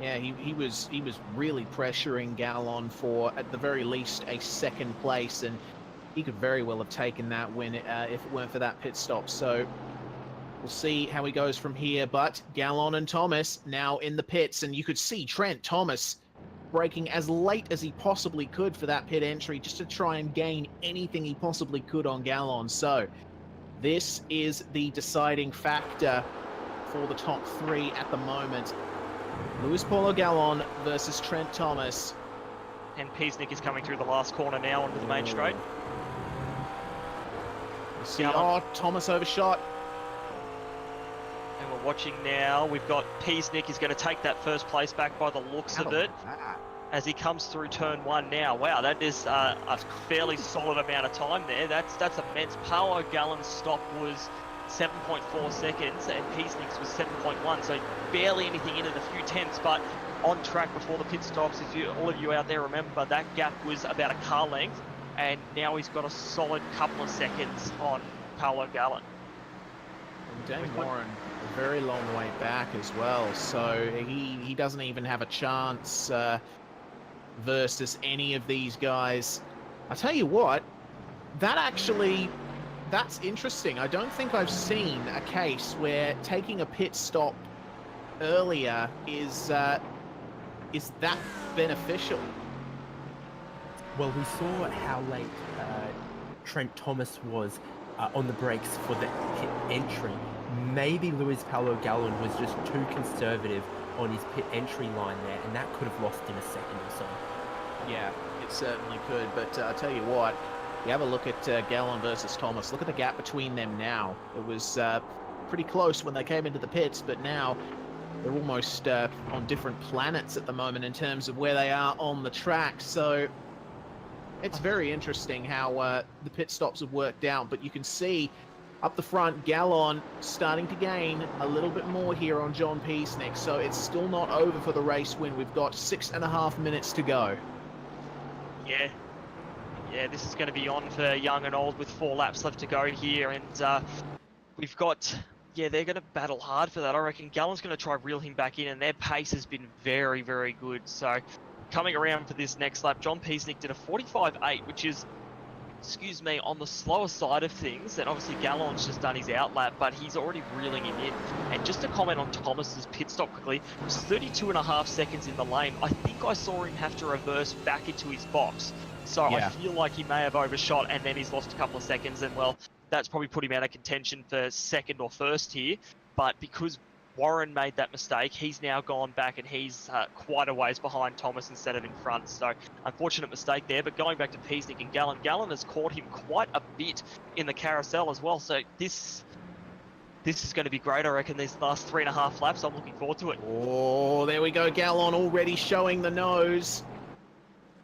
yeah, he was really pressuring Gallon for, at the very least, a 2nd place, and he could very well have taken that win if it weren't for that pit stop. So We'll see how he goes from here, but Gallon and Thomas now in the pits, and you could see Trent Thomas braking as late as he possibly could for that pit entry, just to try and gain anything he possibly could on Gallon. So this is the deciding factor for the top three at the moment. Luis Paulo Gallon versus Trent Thomas. And Peasnick is coming through the last corner now onto the main straight. See, Thomas overshot. And we're watching now. We've got Peasnick is going to take that first place back by the looks of it as he comes through turn one now. Wow, that is a fairly solid amount of time there. That's immense. Paulo Gallon's stop was 7.4 seconds and Peasnick's was 7.1, so barely anything in it, a few tenths, but on track before the pit stops. If all of you out there remember, that gap was about a car length, and now he's got a solid couple of seconds on Paulo Gallon. And Dan Warren a very long way back as well, so he doesn't even have a chance versus any of these guys. I tell you what, that's interesting. I don't think I've seen a case where taking a pit stop earlier is that beneficial. Well, we saw how late Trent Thomas was on the brakes for the pit entry. Maybe Luis Paulo Gallon was just too conservative on his pit entry line there, and that could have lost him a second or so. Yeah, it certainly could, but I'll tell you what, you have a look at Gallon versus Thomas. Look at the gap between them now. It was pretty close when they came into the pits, but now they're almost on different planets at the moment in terms of where they are on the track. So it's very interesting how the pit stops have worked out, but you can see up the front, Gallon starting to gain a little bit more here on John Peasnick, so it's still not over for the race win. We've got 6.5 minutes to go. Yeah, this is going to be on for young and old with 4 laps left to go here, and we've got, they're going to battle hard for that. I reckon Gallon's going to try reel him back in, and their pace has been very, very good. So coming around for this next lap, John Peasnick did a 45.8, which is, on the slower side of things, and obviously Gallon's just done his outlap, but he's already reeling him in. And just to comment on Thomas's pit stop quickly, it was 32.5 seconds in the lane. I think I saw him have to reverse back into his box. So I feel like he may have overshot, and then he's lost a couple of seconds, and well, that's probably put him out of contention for second or first here. But because Warren made that mistake, he's now gone back, and he's quite a ways behind Thomas instead of in front. So unfortunate mistake there. But going back to Peasnick and Gallon has caught him quite a bit in the carousel as well. So this is going to be great, I reckon, these last 3.5 laps. I'm looking forward to it. Oh, there we go. Gallon already showing the nose.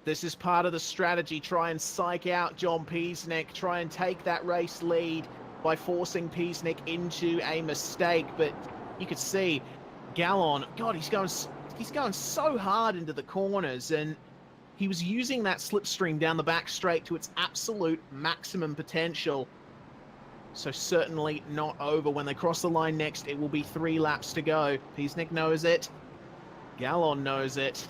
This is part of the strategy. Try and psych out John Peasnick. Try and take that race lead by forcing Peasnick into a mistake. But you could see Gallon, God, he's going so hard into the corners, and he was using that slipstream down the back straight to its absolute maximum potential. So certainly not over. When they cross the line next, it will be 3 laps to go. Peasnick knows it. Gallon knows it.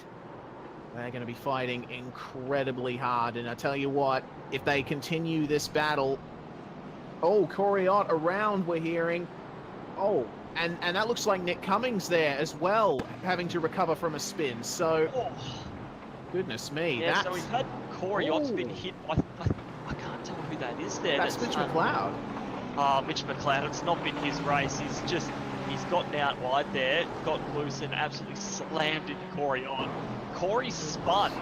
They're going to be fighting incredibly hard. And I tell you what, if they continue this battle... Oh, Coriot around, we're hearing. Oh, and that looks like Nick Cummings there as well, having to recover from a spin. So, goodness me. Yeah, so we've had Coriot's been hit by... I can't tell who that is there. That's Mitch McLeod. Mitch McLeod. It's not been his race. He's gotten out wide there, got loose, and absolutely slammed into Coriot. Corey spun,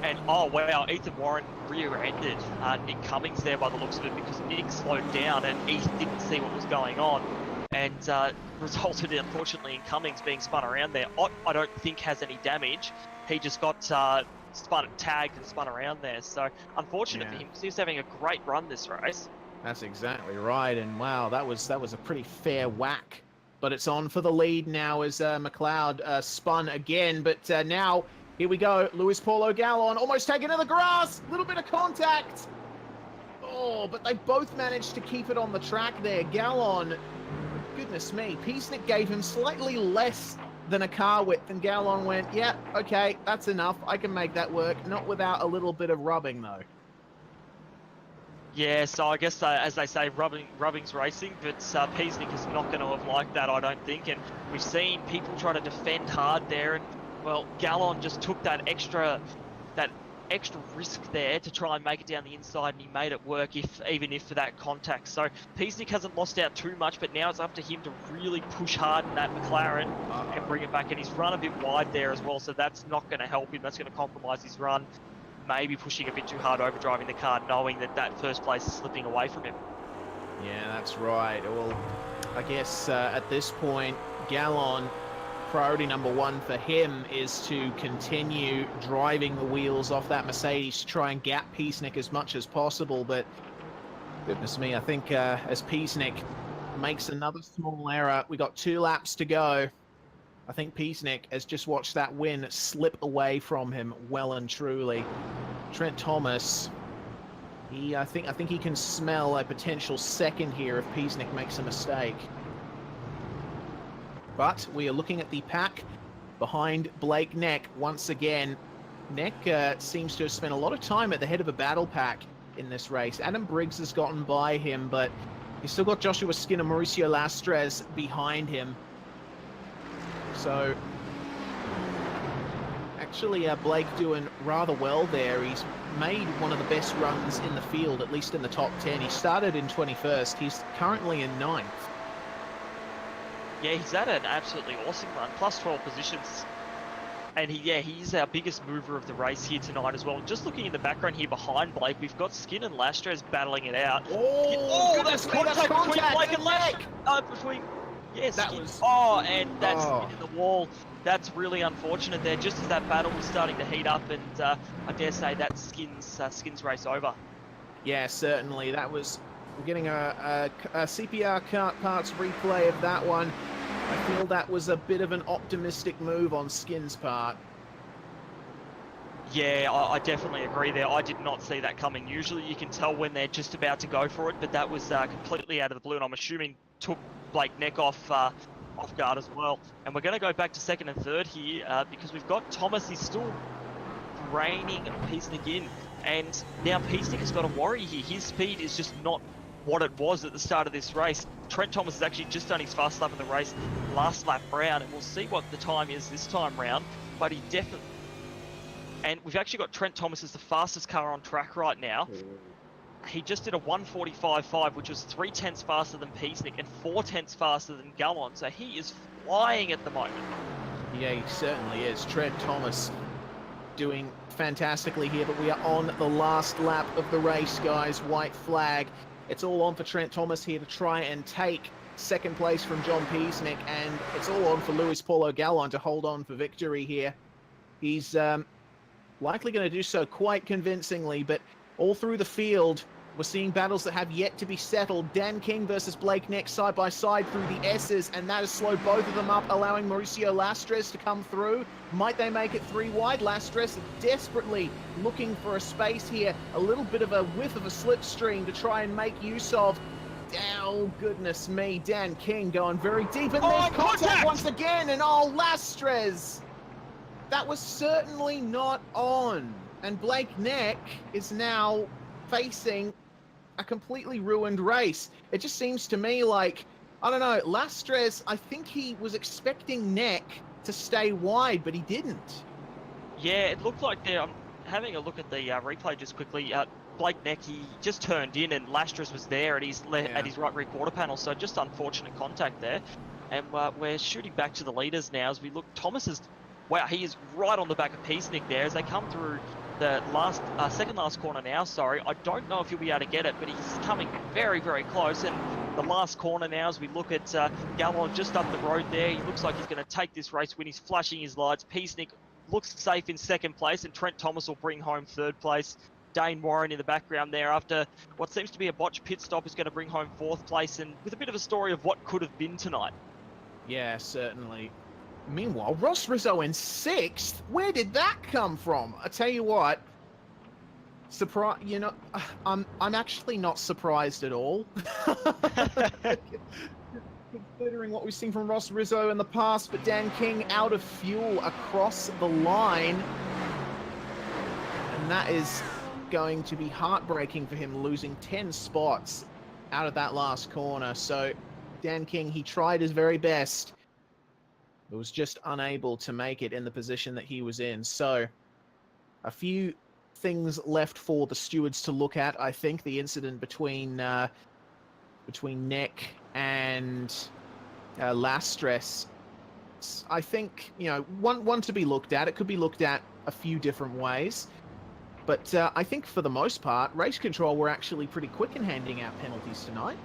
and oh wow, Ethan Warren rear-ended Nick Cummings there by the looks of it, because Nick slowed down and he didn't see what was going on, and resulted unfortunately in Cummings being spun around there. Ott, I don't think, has any damage. He just got tagged and spun around there. So unfortunate for him, because he was having a great run this race. That's exactly right, and wow, that was a pretty fair whack. But it's on for the lead now as McLeod spun again, but now... Here we go, Luis Paulo Gallon almost taken to the grass, little bit of contact. Oh, but they both managed to keep it on the track there. Gallon, goodness me, Peasnick gave him slightly less than a car width, and Gallon went, yeah, okay, that's enough, I can make that work. Not without a little bit of rubbing though. Yeah, so I guess, as they say, rubbing's racing, but Peasnick is not going to have liked that, I don't think. And we've seen people try to defend hard there, and, well, Gallon just took that extra risk there to try and make it down the inside, and he made it work, even if for that contact. So Peasnick hasn't lost out too much, but now it's up to him to really push hard in that McLaren and bring it back. And he's run a bit wide there as well, so that's not going to help him. That's going to compromise his run. Maybe pushing a bit too hard, overdriving the car, knowing that first place is slipping away from him. Yeah, that's right. Well, I guess at this point, Gallon, priority number one for him is to continue driving the wheels off that Mercedes to try and gap Peasnick as much as possible. But goodness me, I think as Peasnick makes another small error, we got 2 laps to go. I think Peasnick has just watched that win slip away from him well and truly. Trent Thomas, I think he can smell a potential second here if Peasnick makes a mistake. But we are looking at the pack behind Blake Neck once again. Neck seems to have spent a lot of time at the head of a battle pack in this race. Adam Briggs has gotten by him, but he's still got Joshua Skinner, Mauricio Lastres behind him. So, actually, Blake doing rather well there. He's made one of the best runs in the field, at least in the top 10. He started in 21st. He's currently in 9th. Yeah, he's had an absolutely awesome run, plus 12 positions. And he's our biggest mover of the race here tonight as well. Just looking in the background here behind Blake, we've got Skin and Lastres battling it out. Oh, that's contact between Blake and Lastres. Yes. Yeah, and that's in the wall. That's really unfortunate there. Just as that battle was starting to heat up, and I dare say that Skins race over. Yeah, certainly. That was. We're getting a CPR parts replay of that one. I feel that was a bit of an optimistic move on Skins' part. Yeah, I definitely agree there. I did not see that coming. Usually you can tell when they're just about to go for it, but that was completely out of the blue, and I'm assuming took Blake Neck off guard as well. And we're going to go back to second and third here because we've got Thomas. He's still reining Peasnick in, and now Peasnick has got a worry here. His speed is just not what it was at the start of this race. Trent Thomas has actually just done his fast lap of the race last lap round, and we'll see what the time is this time round, but he definitely... And we've actually got Trent Thomas as the fastest car on track right now. He just did a 1:45.5, which was 0.3 faster than Peasnick and 0.4 faster than Gallon. So he is flying at the moment. Yeah, he certainly is. Trent Thomas doing fantastically here, but we are on the last lap of the race, guys. White flag. It's all on for Trent Thomas here to try and take second place from John Peasnick, and it's all on for Luis Paulo Gallon to hold on for victory here. He's likely going to do so quite convincingly, but all through the field, we're seeing battles that have yet to be settled. Dan King versus Blake Neck side by side through the S's, and that has slowed both of them up, allowing Mauricio Lastres to come through. Might they make it 3 wide? Lastres desperately looking for a space here, a little bit of a whiff of a slipstream to try and make use of. Oh, goodness me, Dan King going very deep, and there's contact once again, and Lastres! That was certainly not on. And Blake Neck is now facing a completely ruined race. It just seems to me like, I don't know, Lastres, I think he was expecting Neck to stay wide, but he didn't. Yeah, it looked like there. I'm having a look at the replay just quickly. Blake Neck, he just turned in, and Lastres was there at his right rear quarter panel, so just unfortunate contact there. And we're shooting back to the leaders now as we look. Thomas is... Wow, he is right on the back of Peasnick there as they come through the second last corner now, sorry. I don't know if he'll be able to get it, but he's coming very, very close. And the last corner now as we look at Gallon just up the road there. He looks like he's going to take this race win. He's flashing his lights. Peasnick looks safe in second place, and Trent Thomas will bring home third place. Dane Warren in the background there after what seems to be a botched pit stop is going to bring home fourth place, and with a bit of a story of what could have been tonight. Yeah, certainly. Meanwhile, Ross Rizzo in 6th. Where did that come from? I tell you what, I'm actually not surprised at all. Considering what we've seen from Ross Rizzo in the past, but Dan King out of fuel across the line. And that is going to be heartbreaking for him, losing 10 spots out of that last corner. So Dan King, he tried his very best, but was just unable to make it in the position that he was in. So a few things left for the stewards to look at. I think the incident between Nick and Lastres, I think, one to be looked at. It could be looked at a few different ways. But I think for the most part, Race Control were actually pretty quick in handing out penalties tonight.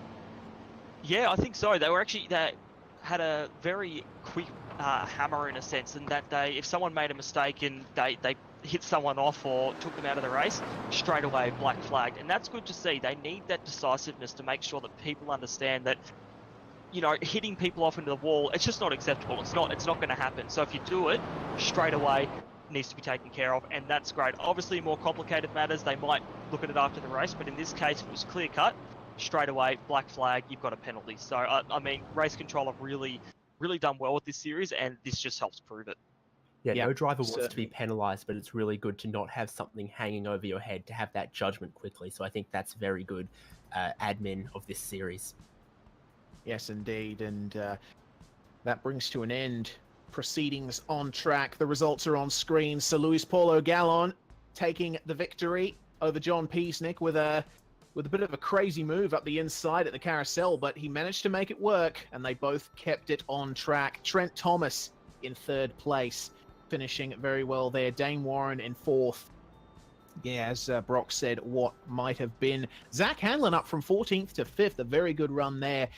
Yeah, I think so. They had a very quick hammer in a sense, in that if someone made a mistake and they hit someone off or took them out of the race, straight away black flagged. And that's good to see. They need that decisiveness to make sure that people understand that, hitting people off into the wall, it's just not acceptable. It's not going to happen. So if you do it, straight away needs to be taken care of, and that's great. Obviously, more complicated matters, they might look at it after the race, but in this case, if it was clear cut, straight away, black flag, you've got a penalty. So, I mean, Race Control have really, really done well with this series, and this just helps prove it. Yeah, no driver wants to be penalised, but it's really good to not have something hanging over your head, to have that judgment quickly. So I think that's very good admin of this series. Yes, indeed. And that brings to an end proceedings on track. The results are on screen. So Luis Paulo Gallon taking the victory over John Peasnick with a bit of a crazy move up the inside at the carousel, but he managed to make it work, and they both kept it on track. Trent Thomas in third place, finishing very well there. Dane Warren in fourth. Yeah, as Brock said, what might have been. Zach Hanlon up from 14th to 5th, a very good run there.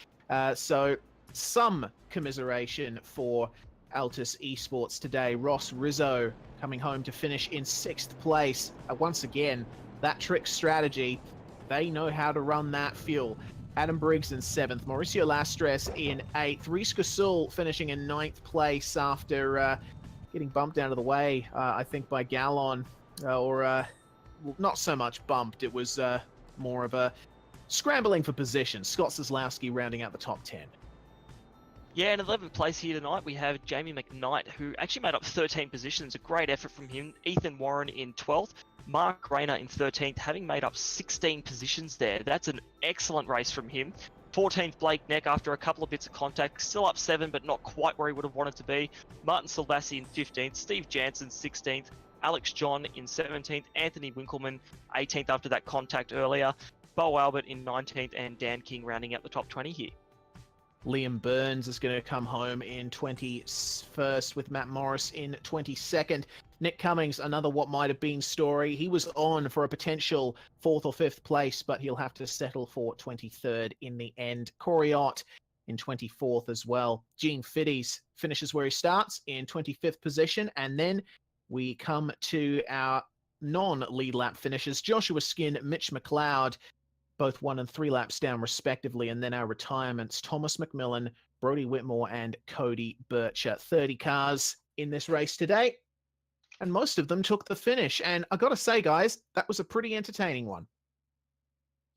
So some commiseration for Altus Esports today. Ross Rizzo coming home to finish in 6th place. Once again, that trick strategy, they know how to run that fuel. Adam Briggs in 7th, Mauricio Lastres in 8th, Reese Gasul finishing in 9th place after getting bumped out of the way, I think, by Gallon, well, not so much bumped, it was more of a scrambling for position. Scott Zaslowski rounding out the top 10. Yeah, in 11th place here tonight, we have Jamie McKnight, who actually made up 13 positions. A great effort from him. Ethan Warren in 12th. Mark Rayner in 13th, having made up 16 positions there. That's an excellent race from him. 14th, Blake Neck, after a couple of bits of contact. Still up 7, but not quite where he would have wanted to be. Martin Silvassi in 15th. Steve Jansen, 16th. Alex John in 17th. Anthony Winkleman, 18th after that contact earlier. Bo Albert in 19th, and Dan King rounding out the top 20 here. Liam Burns is going to come home in 21st, with Matt Morris in 22nd. Nick Cummings, another what might have been story. He was on for a potential 4th or 5th place, but he'll have to settle for 23rd in the end. Corey Ott in 24th as well. Gene Fiddies finishes where he starts in 25th position. And then we come to our non-lead lap finishes. Joshua Skin, Mitch McLeod, both 1 and 3 laps down respectively. And then our retirements, Thomas McMillan, Brody Whitmore, and Cody Bircher. 30 cars in this race today, and most of them took the finish. And I got to say, guys, that was a pretty entertaining one.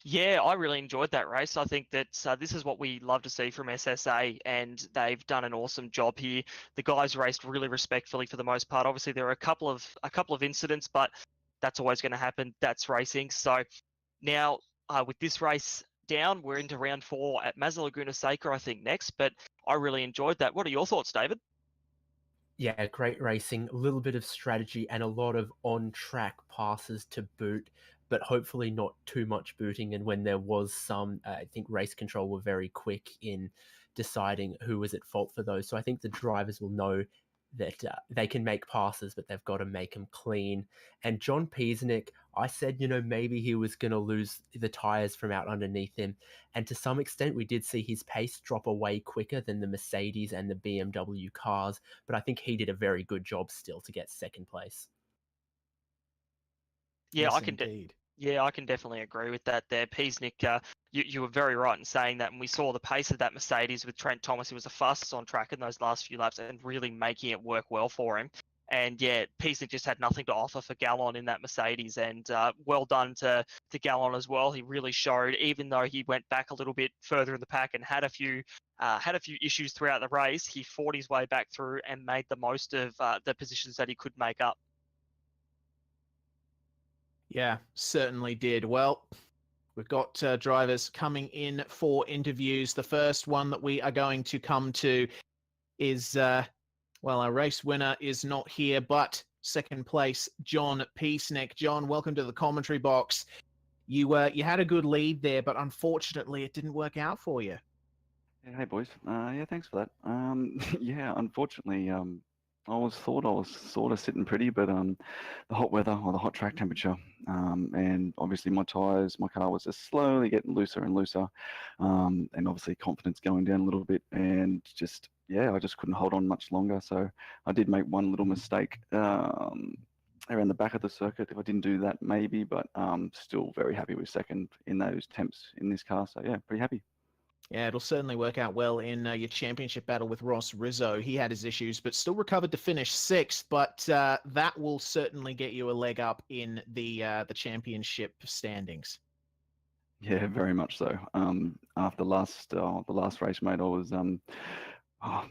Yeah, I really enjoyed that race. I think that this is what we love to see from SSA, and they've done an awesome job here. The guys raced really respectfully for the most part. Obviously, there were a couple of incidents, but that's always going to happen. That's racing. So now, with this race down, we're into round 4 at Mazda Laguna Seca, I think, next. But I really enjoyed that. What are your thoughts, David? Yeah, great racing, a little bit of strategy, and a lot of on-track passes to boot, but hopefully not too much booting. And when there was some, I think Race Control were very quick in deciding who was at fault for those. So I think the drivers will know that they can make passes, but they've got to make them clean. And John Peasnick, I said, maybe he was going to lose the tyres from out underneath him. And to some extent, we did see his pace drop away quicker than the Mercedes and the BMW cars. But I think he did a very good job still to get 2nd place. Yeah, Yes, I can definitely agree with that there. Peasnick, you were very right in saying that, and we saw the pace of that Mercedes with Trent Thomas. He was the fastest on track in those last few laps and really making it work well for him. And yeah, Peasnick just had nothing to offer for Gallon in that Mercedes, and well done to Gallon as well. He really showed, even though he went back a little bit further in the pack and had a few issues throughout the race, he fought his way back through and made the most of the positions that he could make up. Yeah, certainly did. Well, we've got drivers coming in for interviews. The first one that we are going to come to is, well, our race winner is not here, but second place, John Peaceneck. John, welcome to the commentary box. You had a good lead there, but unfortunately it didn't work out for you. Yeah, hey boys. Yeah, thanks for that. Yeah, unfortunately, thought I was sort of sitting pretty, but the hot weather or the hot track temperature, and obviously my car was just slowly getting looser and looser, and obviously confidence going down a little bit, and just yeah, I just couldn't hold on much longer. So I did make one little mistake. Around the back of the circuit, if I didn't do that, maybe, but still very happy with second in those temps in this car. So yeah, pretty happy. Yeah, it'll certainly work out well in your championship battle with Ross Rizzo. He had his issues, but still recovered to finish sixth. But that will certainly get you a leg up in the championship standings. Yeah, very much so. After the last race, mate, I was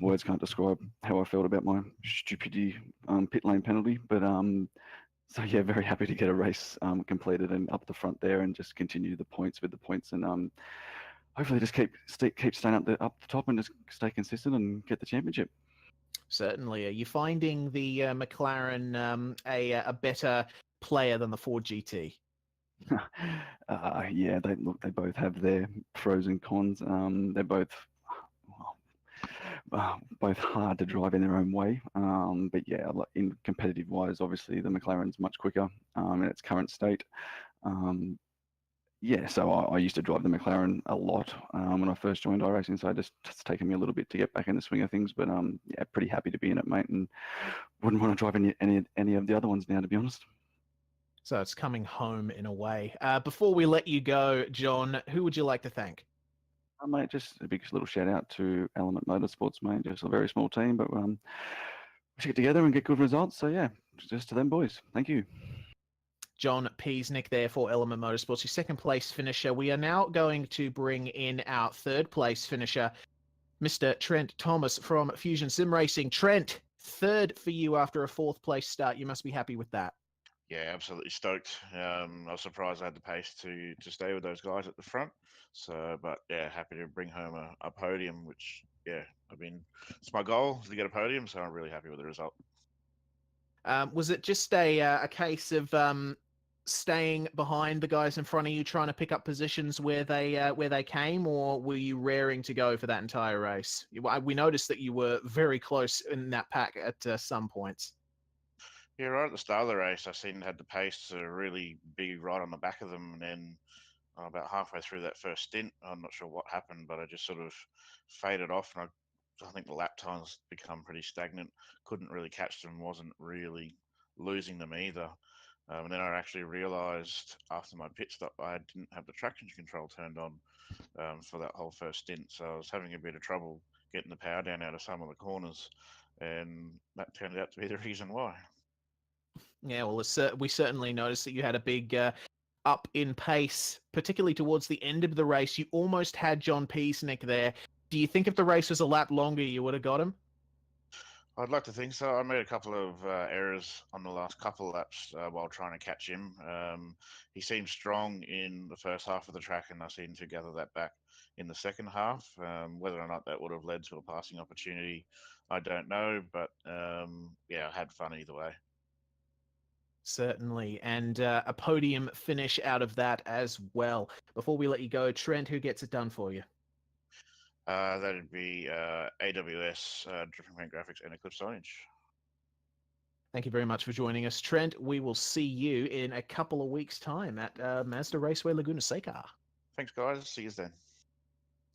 words can't describe how I felt about my stupidity pit lane penalty. But so yeah, very happy to get a race completed and up the front there, and just continue the points with the points, and hopefully just keep staying up the top and just stay consistent and get the championship. Certainly, are you finding the McLaren a better player than the Ford GT? Yeah, they both have their pros and cons. They're both both hard to drive in their own way. But yeah, in competitive wise, obviously the McLaren's much quicker in its current state. Yeah, so I used to drive the McLaren a lot when I first joined iRacing, so it's taken me a little bit to get back in the swing of things. But yeah, pretty happy to be in it, mate, and wouldn't want to drive any of the other ones now, to be honest. So it's coming home in a way. Before we let you go, John, who would you like to thank? Mate, just a big little shout out to Element Motorsports, mate. Just a very small team, but we should get together and get good results. So yeah, just to them boys. Thank you. John Peaceneck there for Element Motorsports, your second place finisher. We are now going to bring in our third place finisher, Mr. Trent Thomas from Fusion Sim Racing. Trent, third for you after a fourth place start. You must be happy with that. Yeah, absolutely stoked. I was surprised I had the pace to stay with those guys at the front. So, but yeah, happy to bring home a podium, which yeah, it's my goal to get a podium. So I'm really happy with the result. Was it just a case of staying behind the guys in front of you, trying to pick up positions where they came, or were you raring to go for that entire race? We noticed that you were very close in that pack at some points. Yeah, right at the start of the race, I had the pace to really be right on the back of them, and then about halfway through that first stint, I'm not sure what happened, but I just sort of faded off, and I think the lap times become pretty stagnant. Couldn't really catch them, wasn't really losing them either. And then I actually realised after my pit stop I didn't have the traction control turned on for that whole first stint, so I was having a bit of trouble getting the power down out of some of the corners, and that turned out to be the reason why. Yeah, well, we certainly noticed that you had a big up in pace, particularly towards the end of the race. You almost had John Peaceneck there. Do you think if the race was a lap longer, you would have got him? I'd like to think so. I made a couple of errors on the last couple of laps while trying to catch him. He seemed strong in the first half of the track, and I seemed to gather that back in the second half. Whether or not that would have led to a passing opportunity, I don't know. But yeah, I had fun either way. Certainly, and a podium finish out of that as well. Before we let you go, Trent, who gets it done for you? That'd be AWS, Dripping Paint Graphics, and Eclipse Signage. Thank you very much for joining us, Trent. We will see you in a couple of weeks' time at Mazda Raceway Laguna Seca. Thanks, guys. See you then.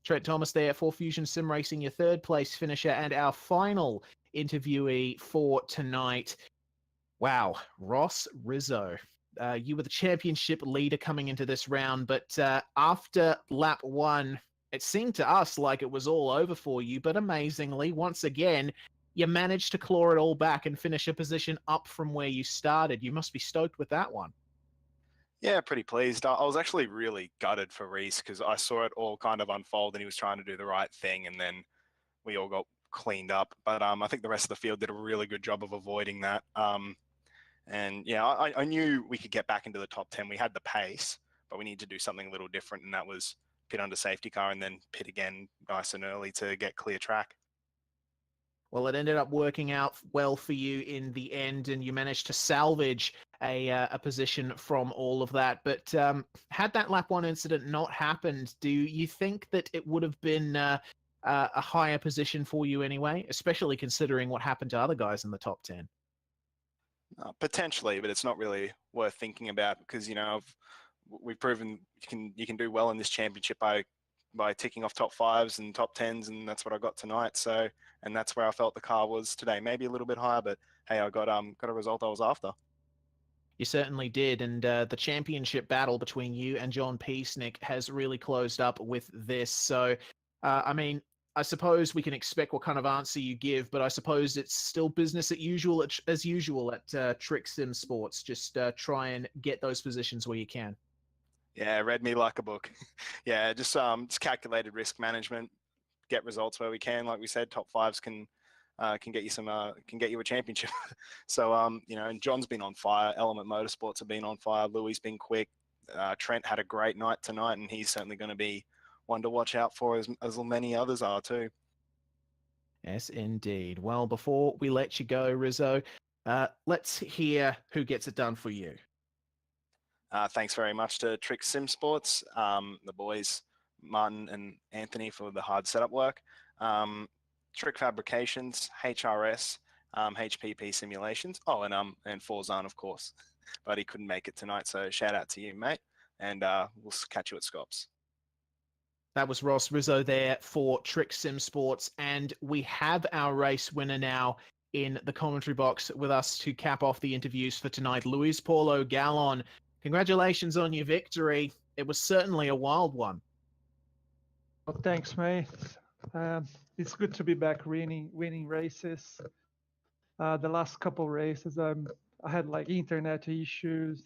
Trent Thomas there for Fusion Sim Racing, your third place finisher, and our final interviewee for tonight. Wow, Ross Rizzo. You were the championship leader coming into this round, but after lap one, it seemed to us like it was all over for you. But amazingly, once again, you managed to claw it all back and finish a position up from where you started. You must be stoked with that one. Yeah, pretty pleased. I was actually really gutted for Reese because I saw it all kind of unfold and he was trying to do the right thing, and then we all got cleaned up. But I think the rest of the field did a really good job of avoiding that. And yeah, I knew we could get back into the top 10. We had the pace, but we need to do something a little different, and that was pit under safety car and then pit again nice and early to get clear track. Well, it ended up working out well for you in the end, and you managed to salvage a position from all of that. But had that lap one incident not happened, do you think that it would have been a higher position for you anyway, especially considering what happened to other guys in the top 10? Potentially, but it's not really worth thinking about because, you know, we've proven you can do well in this championship by ticking off top 5s and top 10s, and that's what I got tonight. So, and that's where I felt the car was today. Maybe a little bit higher, but hey, I got a result I was after. You certainly did, and the championship battle between you and John Peacenik has really closed up with this. So, I mean, I suppose we can expect what kind of answer you give, but I suppose it's still business as usual at Trick Sim Sports. Just try and get those positions where you can. Yeah, read me like a book. Yeah, just calculated risk management, get results where we can. Like we said, top 5s can get you a championship. So you know, and John's been on fire. Element Motorsports have been on fire. Louis been quick. Trent had a great night tonight, and he's certainly going to be one to watch out for, as many others are too. Yes, indeed. Well, before we let you go, Rizzo, let's hear who gets it done for you. Thanks very much to Trick Sim Sports, the boys, Martin and Anthony, for the hard setup work. Trick Fabrications, HRS, HPP Simulations. Oh, and Forzan, of course. But he couldn't make it tonight, so shout out to you, mate. And we'll catch you at Scops. That was Ross Rizzo there for Trick Sim Sports, and we have our race winner now in the commentary box with us to cap off the interviews for tonight. Luis Paulo Gallon, congratulations on your victory. It was certainly a wild one. Well, thanks, mate. It's good to be back winning races. The last couple races, I had like internet issues,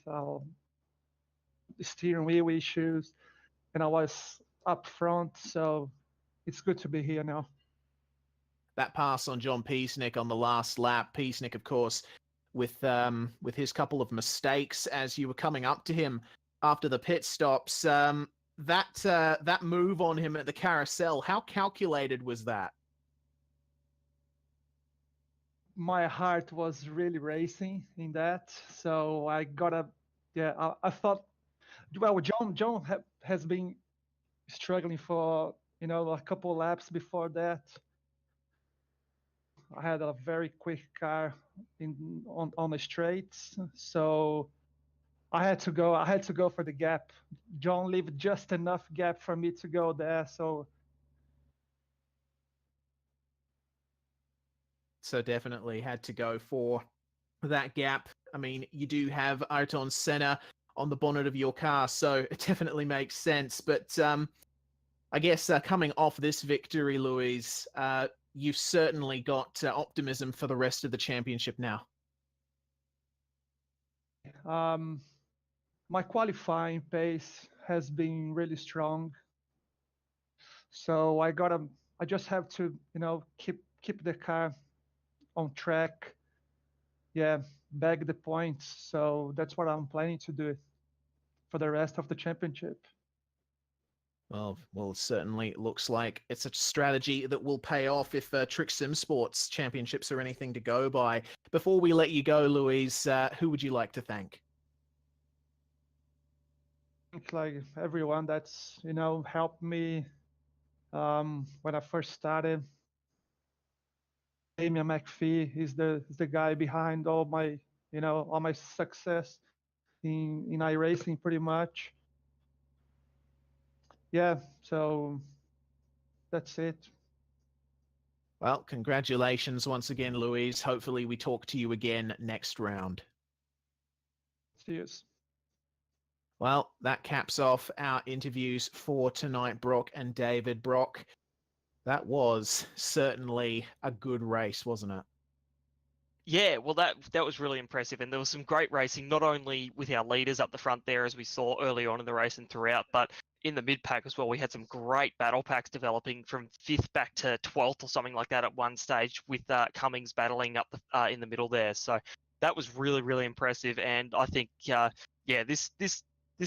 steering wheel issues, and I was up front, so it's good to be here now. That pass on John Peacenik on the last lap. Peacenik, of course, with his couple of mistakes as you were coming up to him after the pit stops. That move on him at the carousel, how calculated was that? My heart was really racing in that, so I thought, well, John has been struggling for, you know, a couple of laps before that. I had a very quick car on the straights, so I had to go for the gap. John left just enough gap for me to go there, so definitely had to go for that gap. I mean, you do have Ayrton Senna on the bonnet of your car, so it definitely makes sense. But I guess coming off this victory, Luis, you've certainly got optimism for the rest of the championship now. My qualifying pace has been really strong, so I just have to, you know, keep the car on track. Yeah, bag the points. So that's what I'm planning to do for the rest of the championship. Well, it certainly looks like it's a strategy that will pay off if Trick Sim Sports championships are anything to go by. Before we let you go, Luis, who would you like to thank? Like everyone that's, you know, helped me when I first started. Damian McPhee is the guy behind all my success in iRacing, pretty much. Yeah, so that's it. Well, congratulations once again, Luis. Hopefully we talk to you again next round. Cheers. Well, that caps off our interviews for tonight, Brock and David. Brock, that was certainly a good race, wasn't it? Yeah, well, that was really impressive, and there was some great racing, not only with our leaders up the front there, as we saw early on in the race and throughout, but in the mid-pack as well. We had some great battle packs developing from 5th back to 12th or something like that at one stage, with Cummings battling up in the middle there. So that was really, really impressive. And I think, this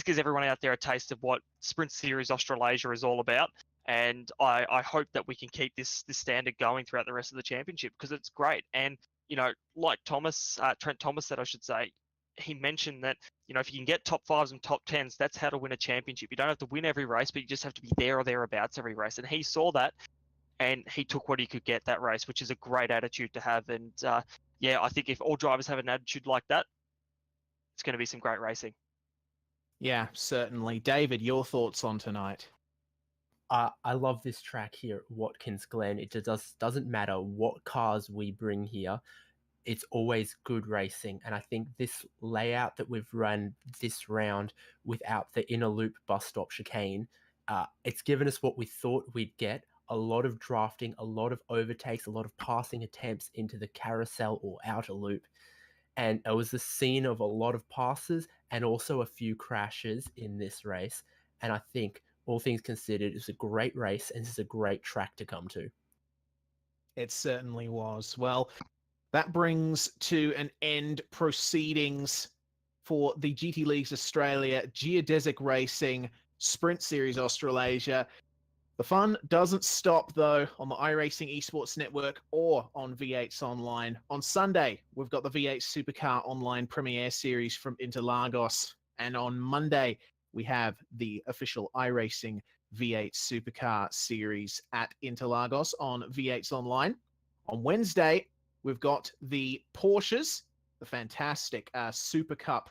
gives everyone out there a taste of what Sprint Series Australasia is all about. And I hope that we can keep this standard going throughout the rest of the championship, because it's great. And, like Trent Thomas said, I should say, he mentioned that, if you can get top 5s and top 10s, that's how to win a championship. You don't have to win every race, but you just have to be there or thereabouts every race. And he saw that, and he took what he could get that race, which is a great attitude to have. And I think if all drivers have an attitude like that, it's going to be some great racing. Yeah, certainly. David, your thoughts on tonight? I love this track here at Watkins Glen. It doesn't matter what cars we bring here. It's always good racing. And I think this layout that we've run this round without the inner loop bus stop chicane, it's given us what we thought we'd get. A lot of drafting, a lot of overtakes, a lot of passing attempts into the carousel or outer loop. And it was the scene of a lot of passes and also a few crashes in this race. And I think, all things considered, it's a great race and it's a great track to come to. It certainly was. Well, that brings to an end proceedings for the GT Leagues Australia Geodesic Racing Sprint Series Australasia. The fun doesn't stop, though, on the iRacing Esports Network or on V8's Online. On Sunday, we've got the V8 Supercar Online Premiere Series from Interlagos. And on Monday, we have the official iRacing V8 Supercar Series at Interlagos on V8's Online. On Wednesday, we've got the Porsches, the fantastic Super Cup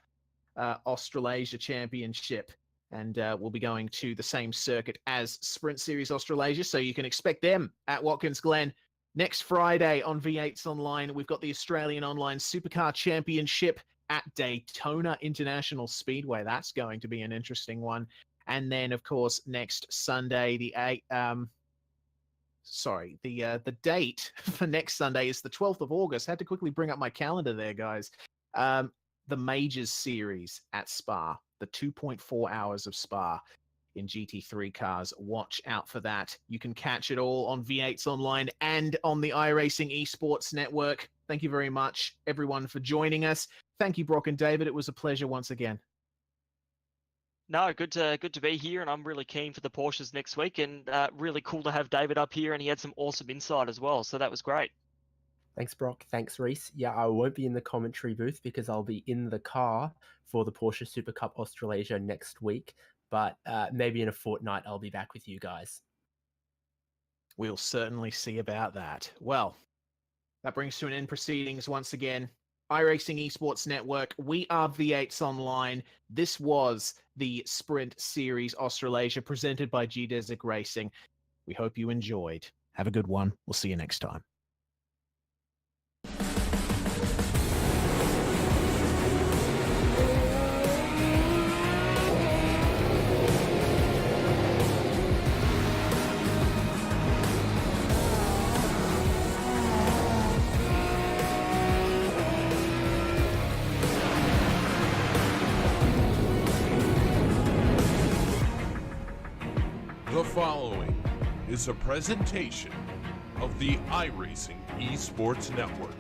Australasia Championship. And we'll be going to the same circuit as Sprint Series Australasia, so you can expect them at Watkins Glen. Next Friday on V8's Online, we've got the Australian Online Supercar Championship at Daytona International Speedway. That's going to be an interesting one. And then, of course, next Sunday, the date for next Sunday is the 12th of August. Had to quickly bring up my calendar there, guys. The Majors Series at Spa, the 2.4 hours of Spa in GT3 cars. Watch out for that. You can catch it all on V8's Online and on the iRacing Esports Network. Thank you very much, everyone, for joining us. Thank you, Brock and David. It was a pleasure once again. No, good to be here, and I'm really keen for the Porsches next week, and really cool to have David up here, and he had some awesome insight as well, so that was great. Thanks, Brock. Thanks, Reese. Yeah, I won't be in the commentary booth because I'll be in the car for the Porsche Super Cup Australasia next week, but maybe in a fortnight I'll be back with you guys. We'll certainly see about that. Well, that brings to an end proceedings once again. iRacing Esports Network, we are V8's Online. This was the Sprint Series Australasia presented by Geodesic Racing. We hope you enjoyed. Have a good one. We'll see you next time. The following is a presentation of the iRacing Esports Network.